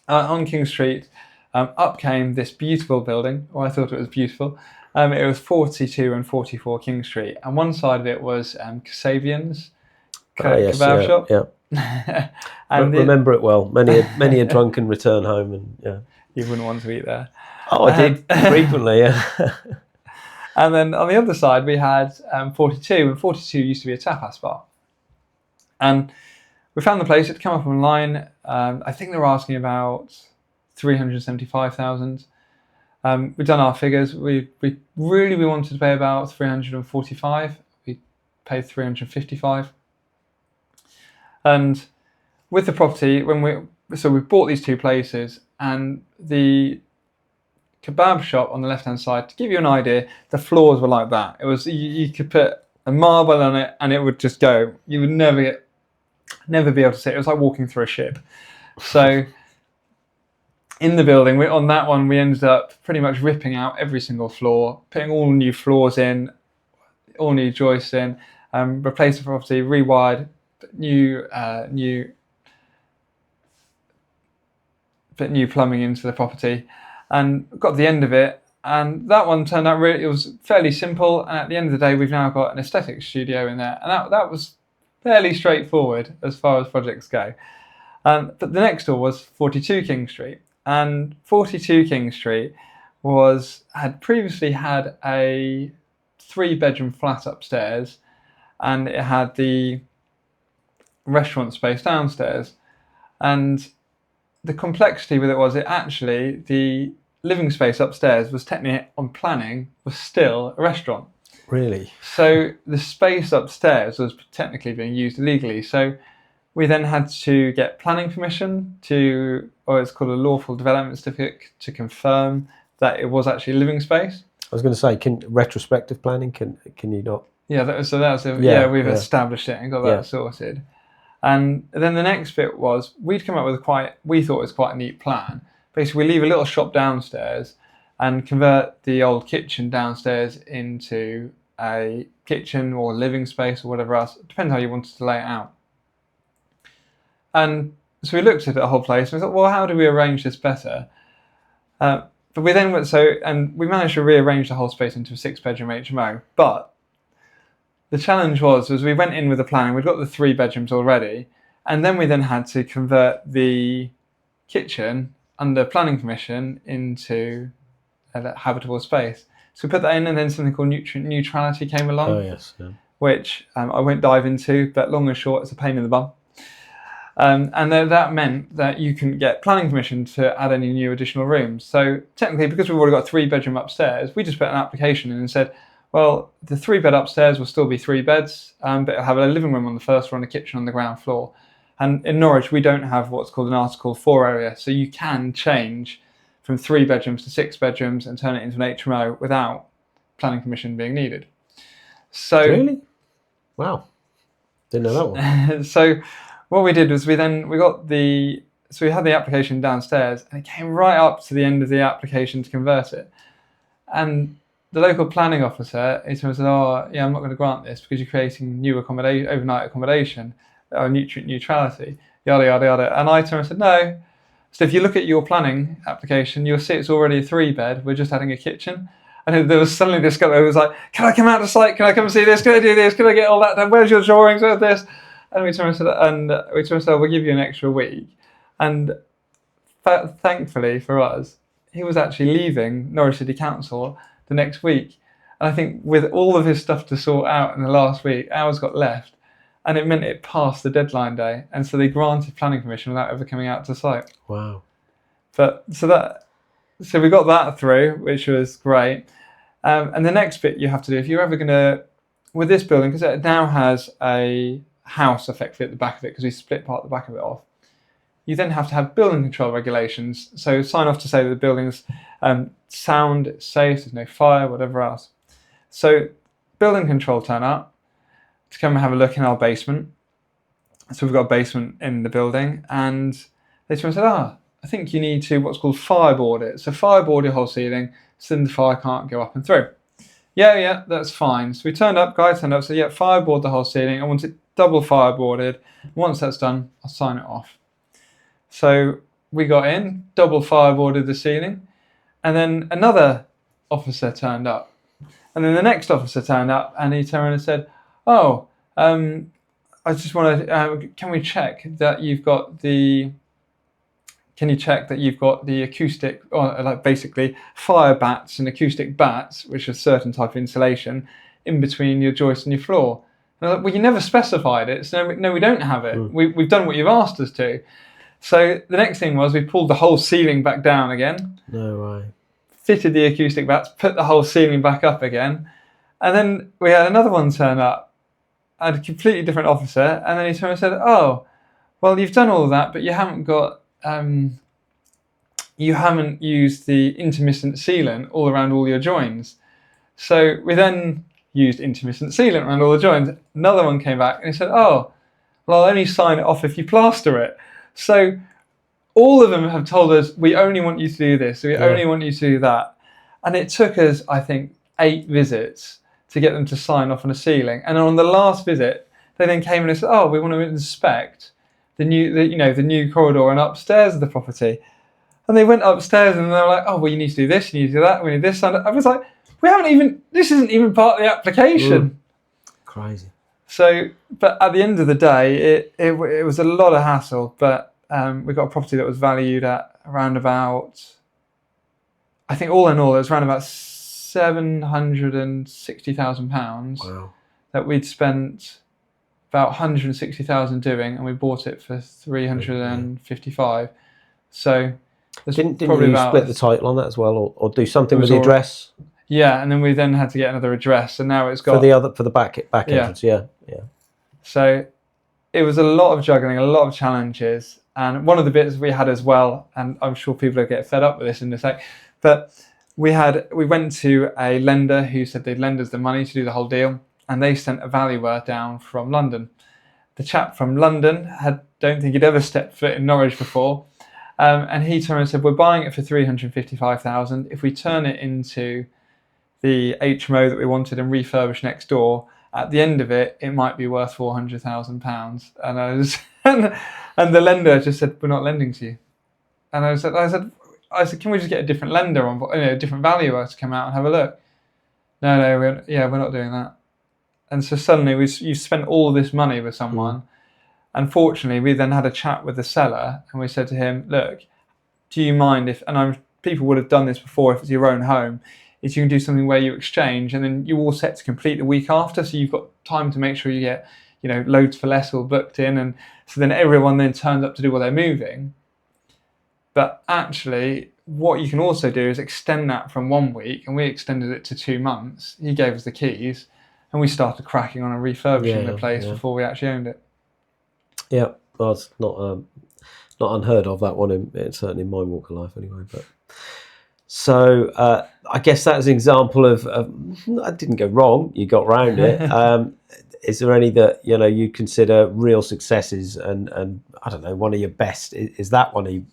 On King Street, up came this beautiful building. Well, I thought it was beautiful. It was 42 and 44 King Street, and one side of it was Kasabian's kebab shop. Yeah. And remember it well. Many a drunken return home, and you wouldn't want to eat there. Oh, I did frequently. Yeah. And then on the other side we had 42, and 42 used to be a tapas bar. And we found the place. It'd come up online. I think they were asking about 375,000. We've done our figures. We wanted to pay about 345. We paid 355. And with the property, we bought these 2 places, and the kebab shop on the left-hand side, to give you an idea, the floors were like that. It was, you could put a marble on it and it would just go. You would never be able to see it. It was like walking through a ship. So in the building, on that one, we ended up pretty much ripping out every single floor, putting all new floors in, all new joists in, replaced the property, rewired, new plumbing into the property, and got to the end of it. And that one turned out it was fairly simple. And at the end of the day, we've now got an aesthetic studio in there, and that was fairly straightforward as far as projects go. But the next door was 42 King Street. And 42 King Street had previously had a 3-bedroom flat upstairs, and it had the restaurant space downstairs. And the complexity with it was the living space upstairs was technically on planning was still a restaurant. Really? So the space upstairs was technically being used illegally. So we then had to get planning permission or it's called a lawful development certificate, to confirm that it was actually living space. I was going to say, retrospective planning, can you not? Yeah, we've established it and got that sorted. And then the next bit was, we'd come up with we thought it was quite a neat plan. Basically, we leave a little shop downstairs and convert the old kitchen downstairs into a kitchen or living space or whatever else. It depends how you wanted to lay it out. And so we looked at the whole place and we thought, well, how do we arrange this better? But we then we managed to rearrange the whole space into a 6-bedroom HMO. But the challenge was we went in with the planning, we'd got the 3 bedrooms already, and then we then had to convert the kitchen under planning permission into a habitable space. So we put that in, and then something called nutrient neutrality came along. Oh, yes. Yeah. Which I won't dive into, but long and short, it's a pain in the bum. And that meant that you couldn't get planning permission to add any new additional rooms. So technically, because we've already got 3-bedroom upstairs, we just put an application in and said, well, the 3-bed upstairs will still be 3 beds, but it'll have a living room on the first floor and a kitchen on the ground floor. And in Norwich, we don't have what's called an Article 4 area, so you can change from 3 bedrooms to 6 bedrooms and turn it into an HMO without planning permission being needed. So really? Wow. Didn't know that one. So what we did was we had the application downstairs, and it came right up to the end of the application to convert it. And the local planning officer, he said, oh, yeah, I'm not going to grant this because you're creating new overnight accommodation, or nutrient neutrality, yada, yada, yada. And I turned and said, no. So if you look at your planning application, you'll see it's already a 3-bed. We're just adding a kitchen. And there was suddenly this guy who was like, can I come out to site? Can I come and see this? Can I do this? Can I get all that done? Where's your drawings? Where's this? And we turned and said, we'll give you an extra week. And thankfully for us, he was actually leaving Norwich City Council the next week. And I think with all of his stuff to sort out in the last week, hours got left. And it meant it passed the deadline day. And so they granted planning permission without ever coming out to site. Wow. So we got that through, which was great. And the next bit you have to do, if you're ever going to, with this building, because it now has a house effectively at the back of it, because we split part of the back of it off, you then have to have building control regulations. So sign off to say that the building's sound, it's safe, there's no fire, whatever else. So building control turn up to come and have a look in our basement. So we've got a basement in the building, and they said, I think you need to what's called fireboard it. So fireboard your whole ceiling so then the fire can't go up and through. Yeah, that's fine. So we turned up, guy turned up, said, yeah, fireboard the whole ceiling. I want it double fireboarded. Once that's done, I'll sign it off. So we got in, double fireboarded the ceiling, and then another officer turned up. And then the next officer turned up, and he turned around and said, I just want to, can we check that you've got the acoustic, or like basically fire bats and acoustic bats, which are certain type of insulation, in between your joist and your floor? And I was like, well, you never specified it, so no, we don't have it. We've done what you've asked us to. So the next thing was we pulled the whole ceiling back down again. No way. Fitted the acoustic bats, put the whole ceiling back up again. And then we had another one turn up, and a completely different officer, and then he turned and said, oh, well, you've done all of that, but you haven't got, you haven't used the intermittent sealant all around all your joins. So we then used intermittent sealant around all the joins. Another one came back and he said, oh, well, I'll only sign it off if you plaster it. So all of them have told us, we only want you to do this, we only want you to do that. And it took us, I think, 8 visits to get them to sign off on a ceiling. And on the last visit, they then came and said, oh, we want to inspect the new corridor and upstairs of the property. And they went upstairs and they were like, oh, well, you need to do this, you need to do that, we need this. And I was like, this isn't even part of the application. Crazy. So, but at the end of the day, it was a lot of hassle, but we got a property that was valued at around about, I think all in all, it was around about £760,000 that we'd spent about 160,000 doing, and we bought it for 355. So There's Didn't probably you about split the title on that as well, or do something It with was the all- address Yeah, and then we then had to get another address, and now it's got for the back Yeah. entrance? Yeah. So it was a lot of juggling, a lot of challenges. And one of the bits we had as well, and I'm sure people will get fed up with this in a sec, but we went to a lender who said they'd lend us the money to do the whole deal, and they sent a valuer down from London. The chap from London don't think he'd ever stepped foot in Norwich before, and he turned around and said, "We're buying it for 355,000. If we turn it into the HMO that we wanted and refurbish next door, at the end of it, it might be worth £400,000. And I was, and the lender just said, "We're not lending to you." And I said, "Can we just get a different lender on, a different valuer to come out and have a look?" No, we're not doing that. And so suddenly you spent all this money with someone. Unfortunately, we then had a chat with the seller, and we said to him, "Look, do you mind if?" And people would have done this before if it's your own home. Is you can do something where you exchange and then you're all set to complete the week after, so you've got time to make sure you get, loads for less all booked in, and so then everyone then turns up to do what they're moving. But actually, what you can also do is extend that from 1 week, and we extended it to 2 months. He gave us the keys, and we started cracking on and refurbishing the place before we actually owned it. Yeah, well, it's not unheard of, that one, certainly in my walk of life anyway. But so I guess that's an example of I didn't go wrong, you got round it. Is there any that you consider real successes, and I don't know, one of your best? Is that one of you?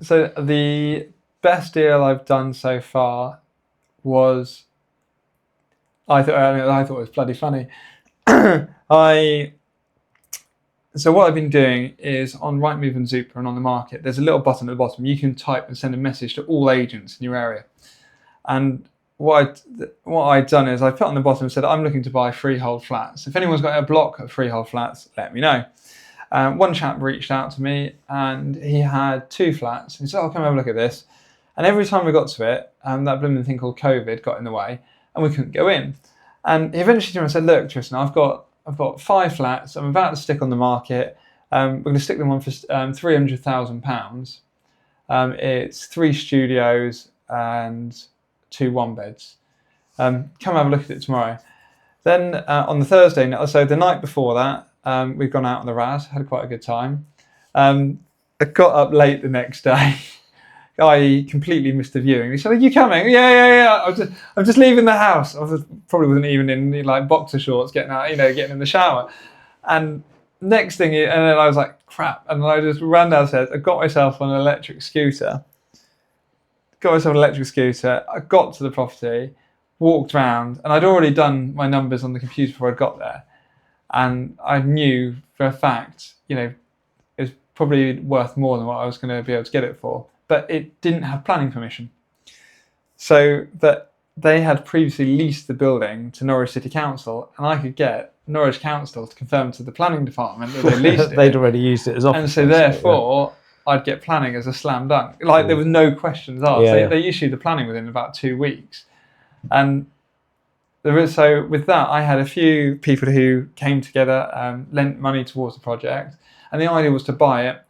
So the best deal I've done so far was, I thought it was bloody funny. So what I've been doing is on Rightmove and Zoopla and on the market, there's a little button at the bottom. You can type and send a message to all agents in your area. And what I'd done is I put on the bottom and said, "I'm looking to buy freehold flats. If anyone's got a block of freehold flats, let me know." One chap reached out to me, and he had 2 flats. He said, "I'll come have a look at this." And every time we got to it, that blooming thing called COVID got in the way, and we couldn't go in. And he eventually came and said, "Look, Tristan, I've got 5 flats. I'm about to stick on the market. We're going to stick them on for £300,000. It's 3 studios and 2 1-beds. Come have a look at it tomorrow." Then on the Thursday, so the night before that, we'd gone out on the Raz, had quite a good time. I got up late the next day. I completely missed the viewing. He said, "Are you coming?" Yeah. I'm just leaving the house. Probably wasn't even in like boxer shorts, getting out, getting in the shower. And next thing, and then I was like, "Crap!" And then I just ran downstairs. I got myself on an electric scooter. I got to the property, walked around, and I'd already done my numbers on the computer before I got there. And I knew for a fact, it was probably worth more than what I was going to be able to get it for. But it didn't have planning permission. So that they had previously leased the building to Norwich City Council, and I could get Norwich Council to confirm to the planning department that they leased it. They'd already used it as office. And so therefore, I'd get planning as a slam dunk. Like there was no questions asked. They issued the planning within about 2 weeks. And so with that, I had a few people who came together, lent money towards the project, and the idea was to buy it,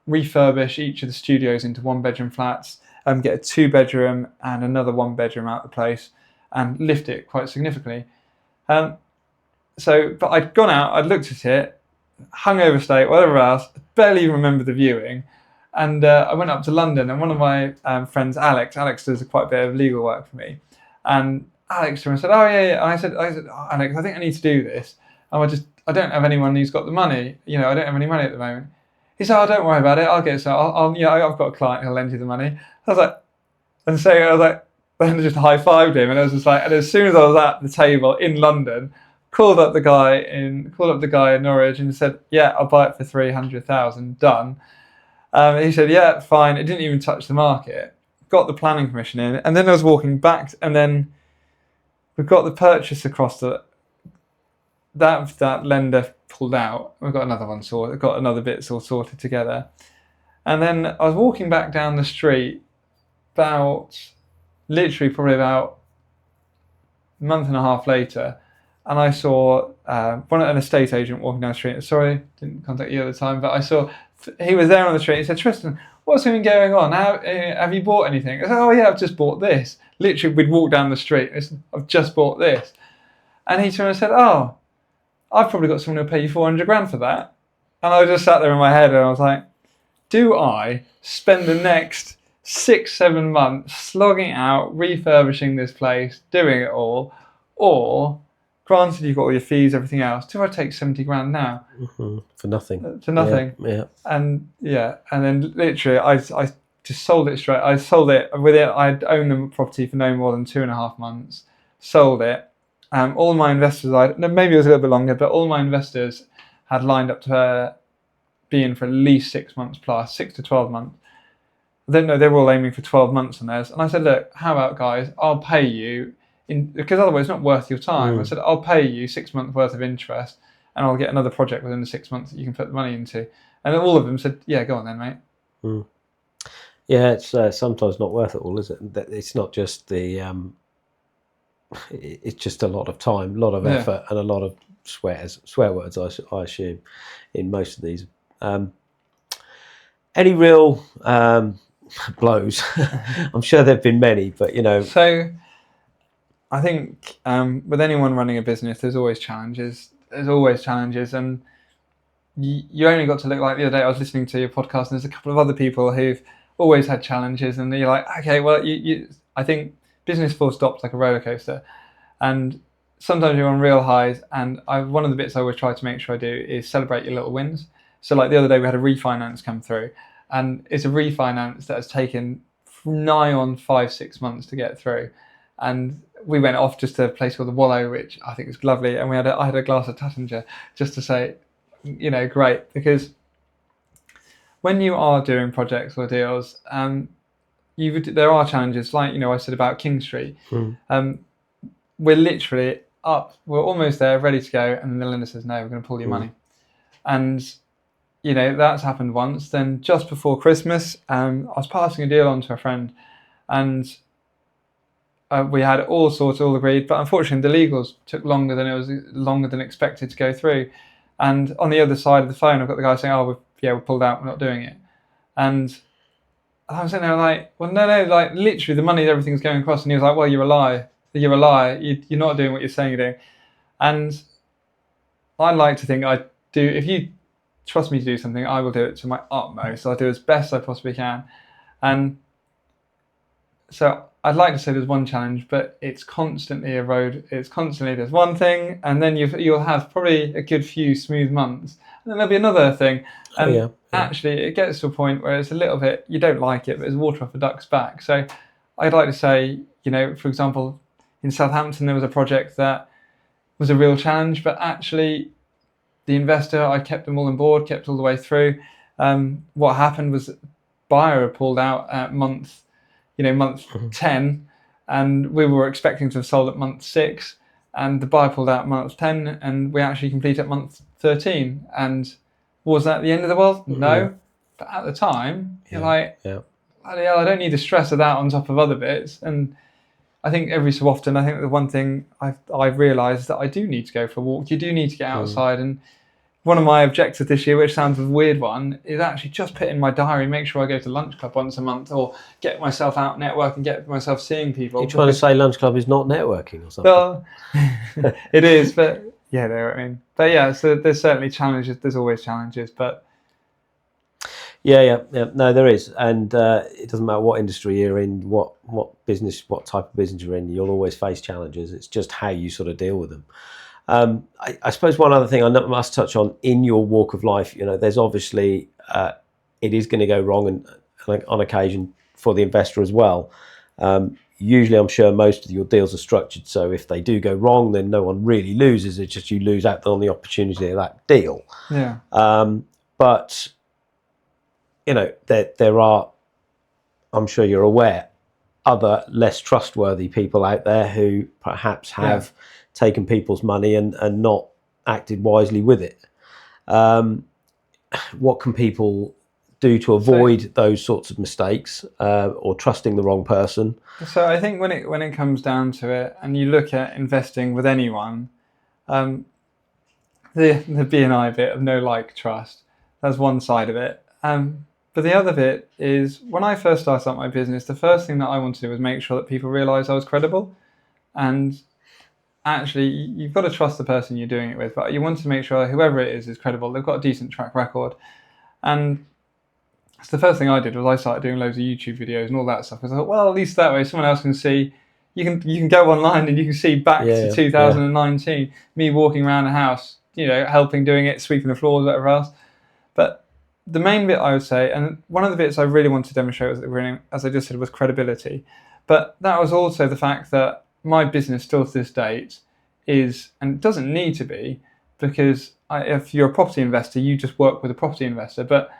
refurbish each of the studios into 1-bedroom flats, get a 2-bedroom and another 1-bedroom out of the place, and lift it quite significantly. But I'd gone out, I'd looked at it, hungover state, whatever else, barely even remember the viewing, and I went up to London, and one of my friends, Alex does quite a bit of legal work for me, and Alex said, "Oh yeah," and I said, "Oh, Alex, I think I need to do this. I don't have anyone who's got the money. I don't have any money at the moment." He said, "Oh, don't worry about it. I'll get it. So I've got a client who'll lend you the money." I was like, then I just high-fived him, and I was just like, and as soon as I was at the table in London, called up the guy in Norwich and said, "Yeah, I'll buy it for 300,000. Done." He said, "Yeah, fine." It didn't even touch the market. Got the planning permission in, and then I was walking back, and then we got the purchase across that lender pulled out. We've got another one sorted. Got another bits all sorted together, and then I was walking back down the street probably about a month and a half later, and I saw an estate agent walking down the street. Sorry, didn't contact you at the time, but I saw he was there on the street. He said, "Tristan, what's been going on? Have you bought anything? I said, oh yeah, I've just bought this. Literally, we'd walk down the street. I've just bought this. And he turned and said, oh, I've probably got someone who'll pay you 400 grand for that. And I just sat there in my head and I was like, do I spend the next 6-7 months slogging out, refurbishing this place, doing it all, or granted you've got all your fees, everything else, do I take 70 grand now? For nothing. For nothing. Yeah. And then literally I just sold it straight. I sold it with it. I'd owned the property for no more than 2.5 months. Sold it. All my investors, maybe it was a little bit longer, but all my investors had lined up to be in for at least 6 months plus, 6 to 12 months. I don't know, they were all aiming for 12 months on theirs. And I said, look, how about guys, I'll pay you, because otherwise it's not worth your time. I said, I'll pay you 6 months worth of interest and I'll get another project within the 6 months that you can put the money into. And all of them said, yeah, go on then, mate. Yeah, it's sometimes not worth it all, is it? It's not just it's just a lot of time, a lot of effort, and a lot of swear words, I assume, in most of these. Any real blows? I'm sure there've been many, but So I think with anyone running a business, there's always challenges. And you only got to look. Like the other day, I was listening to your podcast, and there's a couple of other people who've always had challenges, and you're like, okay, well, I think business full stop's like a roller coaster, and sometimes you're on real highs. And one of the bits I always try to make sure I do is celebrate your little wins. So like the other day, we had a refinance come through, and it's a refinance that has taken nigh on 5-6 months to get through. And we went off just to a place called the Wallow, which I think is lovely. And I had a glass of Tattinger just to say, great. Because when you are doing projects or deals, there are challenges. Like, I said about King Street. We're literally up. We're almost there, ready to go. And then the lender says, no, we're going to pull your money. And that's happened once. Then just before Christmas, I was passing a deal on to a friend, and we had all sorts all agreed, but unfortunately the legals took longer than expected to go through. And on the other side of the phone, I've got the guy saying, "Oh, we're pulled out. We're not doing it." And I was sitting there like, "Well, no, like literally the money, everything's going across." And he was like, "Well, you're a liar. You're a liar. You're not doing what you're saying you're doing." And I like to think I do. If you trust me to do something, I will do it to my utmost. I'll do as best I possibly can. And so I'd like to say there's one challenge, but it's constantly a road. It's constantly there's one thing, and then you'll have probably a good few smooth months, and then there'll be another thing. And actually, it gets to a point where it's a little bit, you don't like it, but it's water off a duck's back. So I'd like to say, for example, in Southampton, there was a project that was a real challenge, but actually the investor, I kept them all on board, kept all the way through. What happened was buyer pulled out at month 10, and we were expecting to have sold at month 6, and the buyer pulled out at month 10, and we actually completed at month 13. And was that the end of the world? No. But at the time, you're like, bloody hell, I don't need the stress of that on top of other bits. And I think every so often, I think the one thing I've realised that I do need to go for a walk. You do need to get outside. And one of my objectives this year, which sounds a weird one, is actually just put in my diary, make sure I go to lunch club once a month, or get myself out networking, get myself seeing people. You're trying to say lunch club is not networking or something? Well, it is, but yeah, know what I mean. But yeah, so there's certainly challenges. There's always challenges, but yeah. No, there is, and it doesn't matter what industry you're in, what business, what type of business you're in. You'll always face challenges. It's just how you sort of deal with them. I suppose one other thing I must touch on in your walk of life, there's obviously it is going to go wrong, and on occasion for the investor as well. Usually, I'm sure most of your deals are structured so if they do go wrong, then no one really loses. It's just you lose out on the opportunity of that deal. Yeah. But there are, I'm sure you're aware, other less trustworthy people out there who perhaps have taken people's money and not acted wisely with it. What can people do to avoid those sorts of mistakes or trusting the wrong person? So I think when it comes down to it, and you look at investing with anyone, the BNI bit of know, like, trust, that's one side of it. But the other bit is, when I first started up my business, the first thing that I wanted to do was make sure that people realised I was credible. And actually, you've got to trust the person you're doing it with, but you want to make sure whoever it is credible. They've got a decent track record. And so the first thing I did was I started doing loads of YouTube videos and all that stuff, because I thought, well, at least that way someone else can see. You can go online and you can see back to 2019 me walking around the house, helping, doing it, sweeping the floors, whatever else. But the main bit I would say, and one of the bits I really wanted to demonstrate, was, as I just said, was credibility. But that was also the fact that my business still to this date is, and it doesn't need to be, because if you're a property investor, you just work with a property investor. But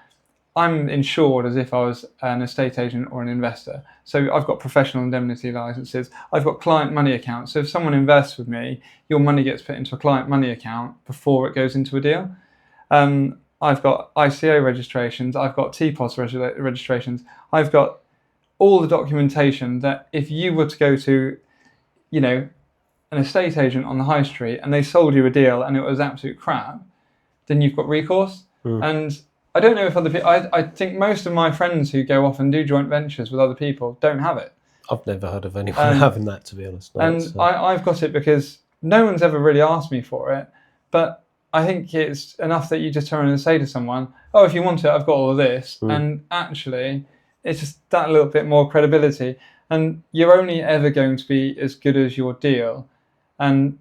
I'm insured as if I was an estate agent or an investor. So I've got professional indemnity licenses. I've got client money accounts. So if someone invests with me, your money gets put into a client money account before it goes into a deal. I've got ICO registrations. I've got TPOS registrations. I've got all the documentation that if you were to go to, an estate agent on the high street and they sold you a deal and it was absolute crap, then you've got recourse. And I don't know if other people, I think most of my friends who go off and do joint ventures with other people don't have it. I've never heard of anyone having that, to be honest. I've got it because no one's ever really asked me for it, but I think it's enough that you just turn and say to someone, oh, if you want it, I've got all of this. And actually, it's just that little bit more credibility. And you're only ever going to be as good as your deal. And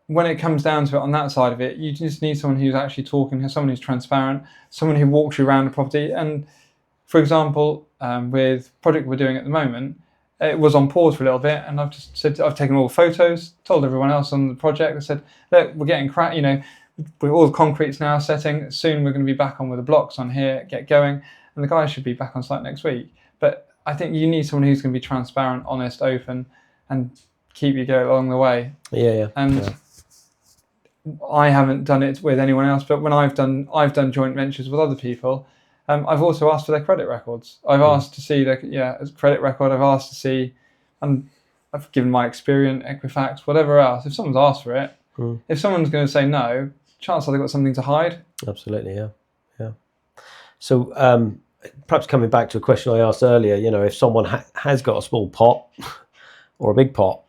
when it comes down to it on that side of it, you just need someone who's actually talking, someone who's transparent, someone who walks you around the property. And for example, with the project we're doing at the moment, it was on pause for a little bit, and I've just said, I've taken all the photos, told everyone else on the project, I said, look, we're getting with all the concrete's now setting, soon we're going to be back on with the blocks on here, get going, and the guys should be back on site next week. But I think you need someone who's going to be transparent, honest, open, and keep you going along the way. And I haven't done it with anyone else, but when I've done joint ventures with other people, I've also asked for their credit records. I've asked to see their credit record. I've asked to see, and I've given my Experian, Equifax, whatever else. If someone's asked for it, if someone's going to say no, chances are they've got something to hide. Absolutely, yeah. So perhaps coming back to a question I asked earlier, if someone has got a small pot or a big pot,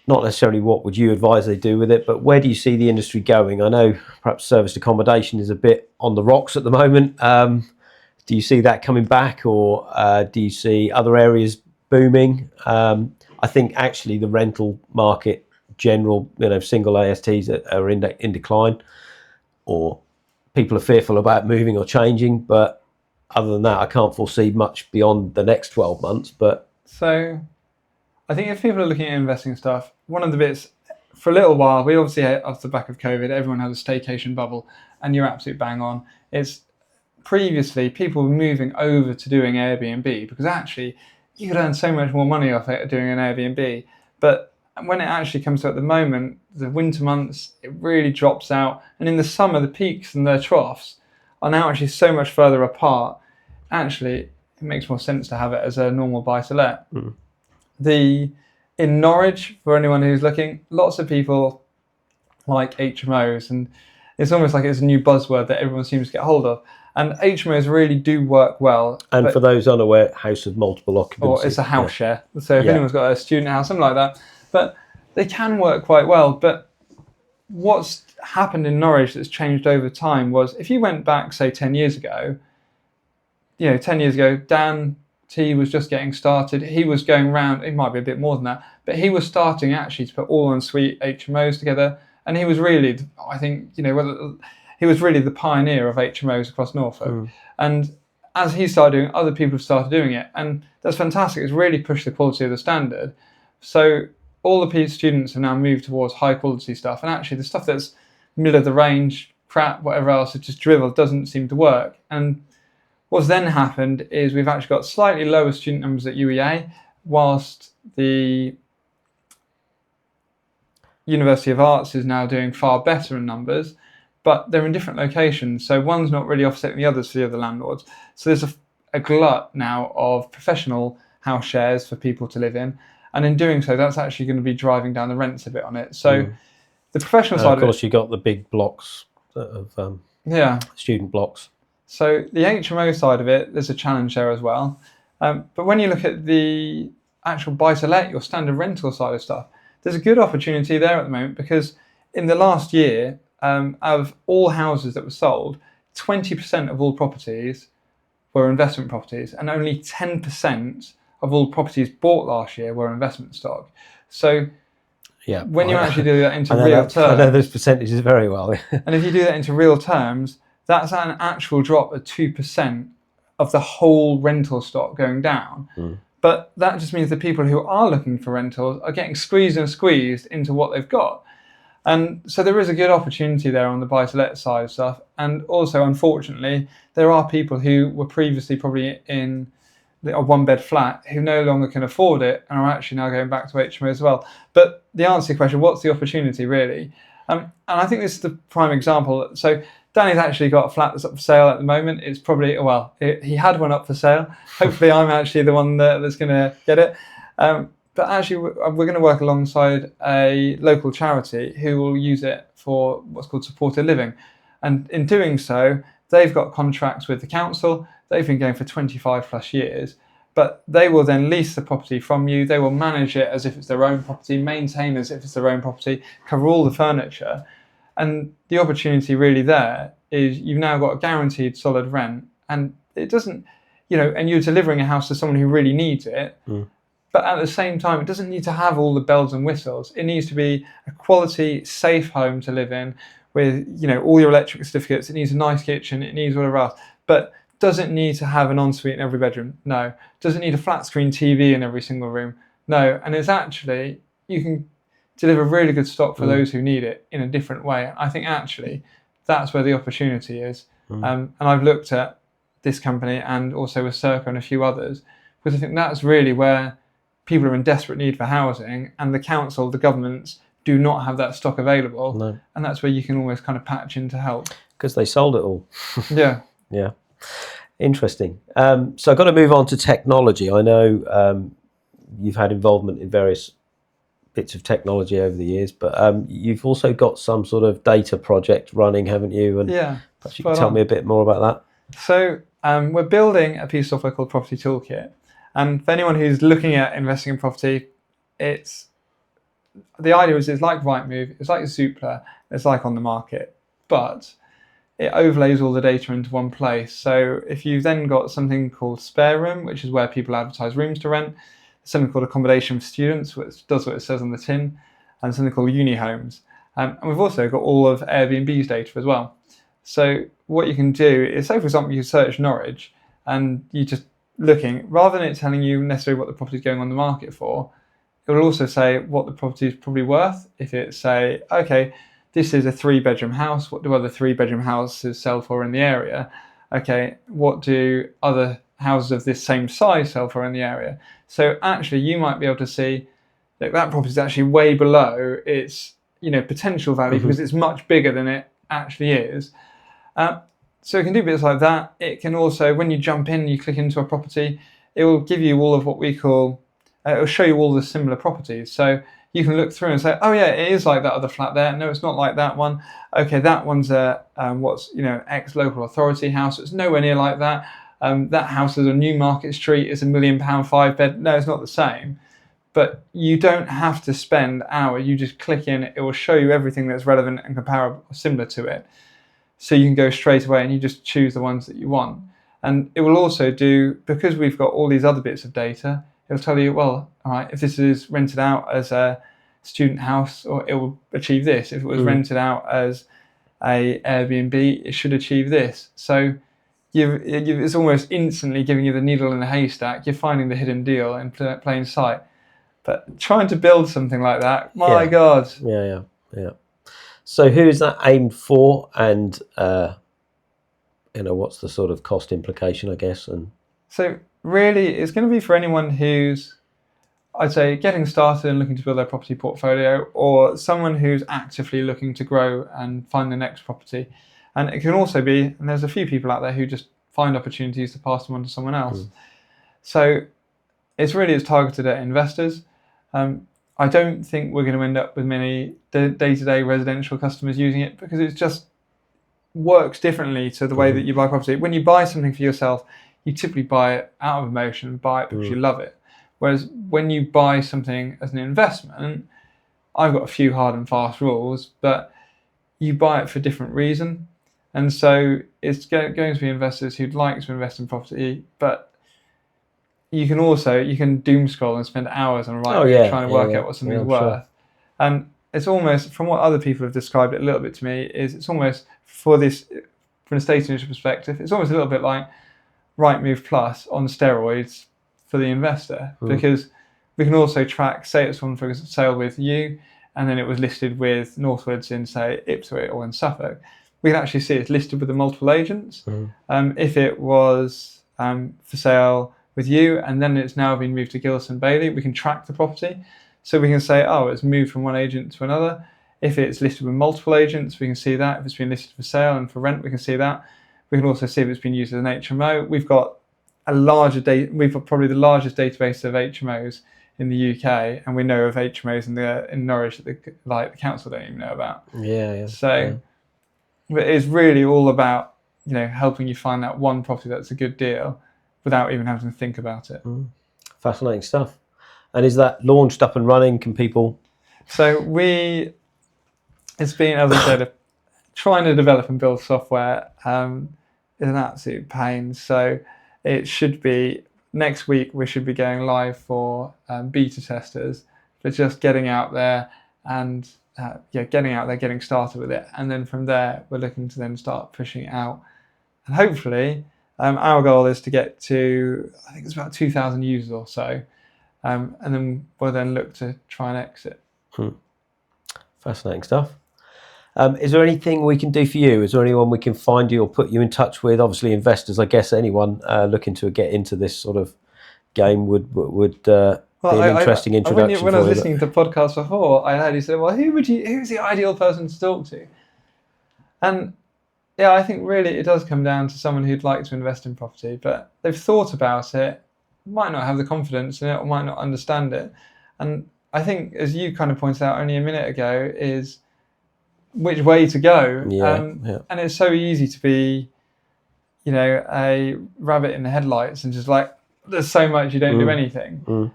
not necessarily what would you advise they do with it, but where do you see the industry going? I know perhaps serviced accommodation is a bit on the rocks at the moment. Do you see that coming back, or do you see other areas booming? I think actually the rental market, general, single ASTs are in decline, or people are fearful about moving or changing. But other than that, I can't foresee much beyond the next 12 months. But so I think if people are looking at investing stuff, one of the bits, for a little while, we obviously, off the back of COVID, everyone had a staycation bubble, and you're absolute bang on. It's previously people were moving over to doing Airbnb because actually you could earn so much more money off it doing an Airbnb. But when it actually comes to at the moment, the winter months, it really drops out. And in the summer, the peaks and the troughs are now actually so much further apart. Actually, it makes more sense to have it as a normal buy-to-let. In Norwich, for anyone who's looking, lots of people like HMOs, and it's almost like it's a new buzzword that everyone seems to get hold of. And HMOs really do work well. And for those unaware, house of multiple occupancy. Or it's a house share. So if anyone's got a student house, something like that. But they can work quite well. But what's happened in Norwich that's changed over time was, if you went back, say, 10 years ago, 10 years ago, Dan T was just getting started. He was going around, it might be a bit more than that, but he was starting actually to put all-en-suite HMOs together. And he was really, I think, he was really the pioneer of HMOs across Norfolk. And as he started doing it, other people have started doing it. And that's fantastic. It's really pushed the quality of the standard. So all the students have now moved towards high quality stuff. And actually the stuff that's middle of the range, crap, whatever else, it's just drivel, doesn't seem to work. And what's then happened is we've actually got slightly lower student numbers at UEA, whilst the University of Arts is now doing far better in numbers, but they're in different locations. So one's not really offsetting the others for the other landlords. So there's a glut now of professional house shares for people to live in. And in doing so, that's actually going to be driving down the rents a bit on it. So the professional side of course, you got the big blocks of student blocks. So the HMO side of it, there's a challenge there as well. But when you look at the actual buy-to-let, your standard rental side of stuff, there's a good opportunity there at the moment, because in the last year, of all houses that were sold, 20% of all properties were investment properties, and only 10% of all properties bought last year were investment stock. So Yeah. when you actually do that into I know real that, I know terms, those percentages very well. and if you do that into real terms, that's an actual drop of 2% of the whole rental stock going down. But that just means the people who are looking for rentals are getting squeezed and squeezed into what they've got. And so there is a good opportunity there on the buy-to-let side of stuff. And also, unfortunately, there are people who were previously probably in a one-bed flat who no longer can afford it and are actually now going back to HMO as well. But the answer to your question, what's the opportunity really? And I think this is the prime example. So Danny's actually got a flat that's up for sale at the moment. It's probably, he had one up for sale. Hopefully I'm actually the one that's going to get it. But actually, we're going to work alongside a local charity who will use it for what's called supported living. And in doing so, they've got contracts with the council. They've been going for 25 plus years. But they will then lease the property from you. They will manage it as if it's their own property, maintain as if it's their own property, cover all the furniture. And the opportunity really there is you've now got a guaranteed solid rent. And it doesn't, and you're delivering a house to someone who really needs it. But at the same time, it doesn't need to have all the bells and whistles. It needs to be a quality, safe home to live in with, all your electric certificates. It needs a nice kitchen. It needs whatever else. But doesn't need to have an ensuite in every bedroom. No. Doesn't need a flat screen TV in every single room. No. And it's actually, you can deliver really good stock for those who need it in a different way. I think actually that's where the opportunity is. And I've looked at this company and also with Circa and a few others, because I think that's really where people are in desperate need for housing, and the council, the governments do not have that stock available. No. And that's where you can always kind of patch in to help. Because they sold it all. Yeah. Yeah. Interesting. So I've got to move on to technology. I know you've had involvement in various bits of technology over the years, but you've also got some sort of data project running, haven't you? And Yeah. perhaps you can tell me a bit more about that. So we're building a piece of software called Property Toolkit. And for anyone who's looking at investing in property, the idea is it's like Rightmove, it's like Zoopla, it's like On the Market, but it overlays all the data into one place. So if you've then got something called Spare Room, which is where people advertise rooms to rent, something called Accommodation for Students, which does what it says on the tin, and something called Uni Homes. And we've also got all of Airbnb's data as well. So what you can do is, say for example, you search Norwich and you just looking, rather than it telling you necessarily what the property is going on the market for, it will also say what the property is probably worth. If it's say, okay, this is a 3-bedroom house, what do other 3-bedroom houses sell for in the area? Okay, what do other houses of this same size sell for in the area? So actually you might be able to see that property is actually way below its potential value because it's much bigger than it actually is. So it can do bits like that. It can also, when you jump in, you click into a property, it will give you all of what we call, it will show you all the similar properties. So you can look through and say, oh yeah, it is like that other flat there. No, it's not like that one. Okay, that one's a ex-local authority house. It's nowhere near like that. That house is a Newmarket Street. It's £1 million 5-bed. No, it's not the same. But you don't have to spend hours. You just click in. It will show you everything that's relevant and comparable, similar to it. So you can go straight away and you just choose the ones that you want. And it will also do, because we've got all these other bits of data, it'll tell you, well, all right, if this is rented out as a student house, or it will achieve this. If it was rented out as a Airbnb, it should achieve this. So it's almost instantly giving you the needle in the haystack. You're finding the hidden deal in plain sight. But trying to build something like that, my God. Yeah. So who is that aimed for, and what's the sort of cost implication, I guess? And so really, it's going to be for anyone who's, I'd say, getting started and looking to build their property portfolio, or someone who's actively looking to grow and find the next property. And it can also be, and there's a few people out there who just find opportunities to pass them on to someone else. So it's targeted at investors. I don't think we're going to end up with many day-to-day residential customers using it, because it's just, works differently to the way that you buy property. When you buy something for yourself, you typically buy it out of emotion, buy it because you love it. Whereas when you buy something as an investment, I've got a few hard and fast rules, but you buy it for a different reason. And so it's going to be investors who'd like to invest in property, but you can doom scroll and spend hours on trying to work out what something's worth. Sure. And it's almost, from what other people have described it a little bit to me, is it's almost from an estate agent perspective, it's almost a little bit like Rightmove Plus on steroids for the investor, because we can also track, say it's one for sale with you, and then it was listed with Northwards in, say, Ipswich or in Suffolk. We can actually see it's listed with the multiple agents. If it was for sale with you and then it's now been moved to Gilson Bailey, we can track the property. So we can say, oh, it's moved from one agent to another. If it's listed with multiple agents, we can see that. If it's been listed for sale and for rent, we can see that. We can also see if it's been used as an HMO. We've got probably the largest database of HMOs in the UK, and we know of HMOs in Norwich that the council don't even know about. But it's really all about helping you find that one property that's a good deal without even having to think about it. Fascinating stuff. And is that launched up and running? Can people? So it's been, as I said, trying to develop and build software is an absolute pain. So it should be next week. We should be going live for beta testers, but just getting out there and getting started with it, and then from there we're looking to then start pushing it out, and hopefully our goal is to get to, I think it's about 2,000 users or so, and then we'll then look to try and exit. Fascinating stuff. Is there anything we can do for you? Is there anyone we can find you or put you in touch with? Obviously, investors, I guess anyone looking to get into this sort of game would be an interesting introduction. When I was listening to podcasts before, I heard you say, well, who's the ideal person to talk to? And yeah, I think really it does come down to someone who'd like to invest in property, but they've thought about it, might not have the confidence in it, or might not understand it. And I think, as you kind of pointed out only a minute ago, is which way to go. And it's so easy to be, a rabbit in the headlights and just like, there's so much, you don't do anything.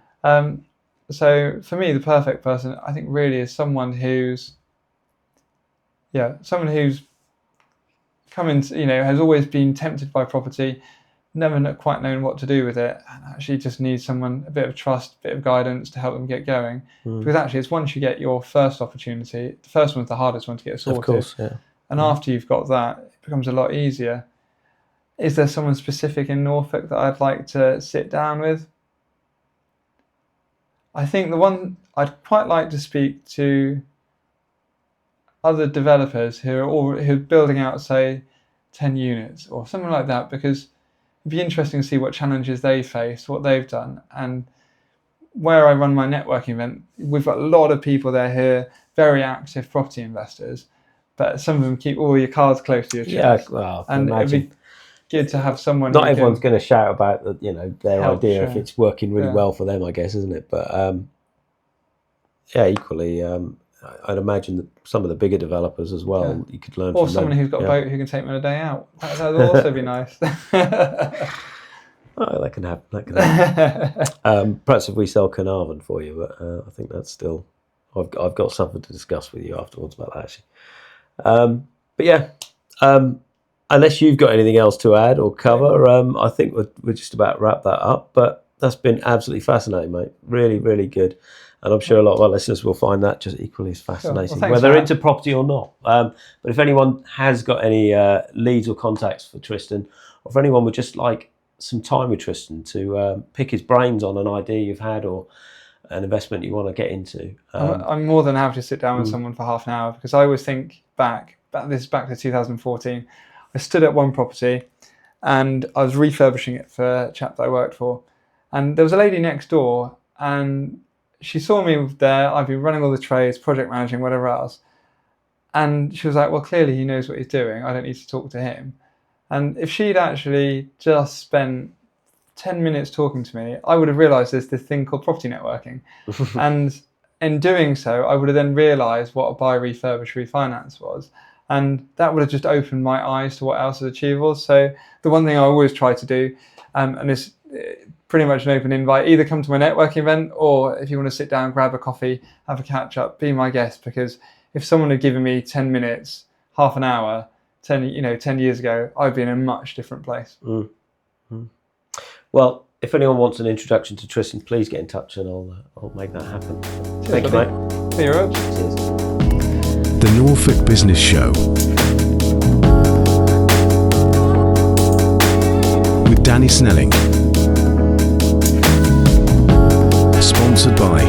So for me, the perfect person, I think, really is someone who's come in, has always been tempted by property, never quite known what to do with it, and actually just needs someone, a bit of trust, a bit of guidance to help them get going. Because actually, it's once you get your first opportunity, the first one's the hardest one to get sorted. Of course, yeah. And after you've got that, it becomes a lot easier. Is there someone specific in Norfolk that I'd like to sit down with? I think the one I'd quite like to speak to other developers who are building out, say, 10 units or something like that, because it'd be interesting to see what challenges they face, what they've done. And where I run my networking event, we've got a lot of people there who are very active property investors, but some of them keep all your cards close to your chest. Yeah, well, and it'd be good to have someone. Not everyone's going to shout about their idea if it's working really well for them, I guess, isn't it? But equally, I'd imagine that some of the bigger developers as well, you could learn from them. Or someone who's got a boat who can take me on a day out. That would also be nice. Oh, that can happen. Perhaps if we sell Carnarvon for you, but I think that's still. I've got something to discuss with you afterwards about that, actually. But yeah, unless you've got anything else to add or cover, I think we're just about to wrap that up. But that's been absolutely fascinating, mate. Really, really good. And I'm sure a lot of our listeners will find that just equally as fascinating, whether they're into property or not. But if anyone has got any leads or contacts for Tristan, or if anyone would just like some time with Tristan to pick his brains on an idea you've had or an investment you want to get into. I'm more than happy to sit down with someone for half an hour, because I always think back to 2014. I stood at one property and I was refurbishing it for a chap that I worked for. And there was a lady next door, and she saw me there. I've been running all the trades, project managing, whatever else. And she was like, well, clearly he knows what he's doing. I don't need to talk to him. And if she'd actually just spent 10 minutes talking to me, I would have realised there's this thing called property networking. And in doing so, I would have then realised what a buy, refurbish, refinance was. And that would have just opened my eyes to what else is achievable. So the one thing I always try to do, and it's pretty much an open invite, either come to my networking event, or if you want to sit down, grab a coffee, have a catch up, be my guest. Because if someone had given me 10 minutes, half an hour, 10 years ago, I'd be in a much different place. Well, if anyone wants an introduction to Tristan, please get in touch and I'll make that happen. Thank you, mate. See you, Rog. Cheers. The Norfolk Business Show with Danny Snelling. Sponsored by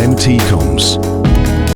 MT Comms.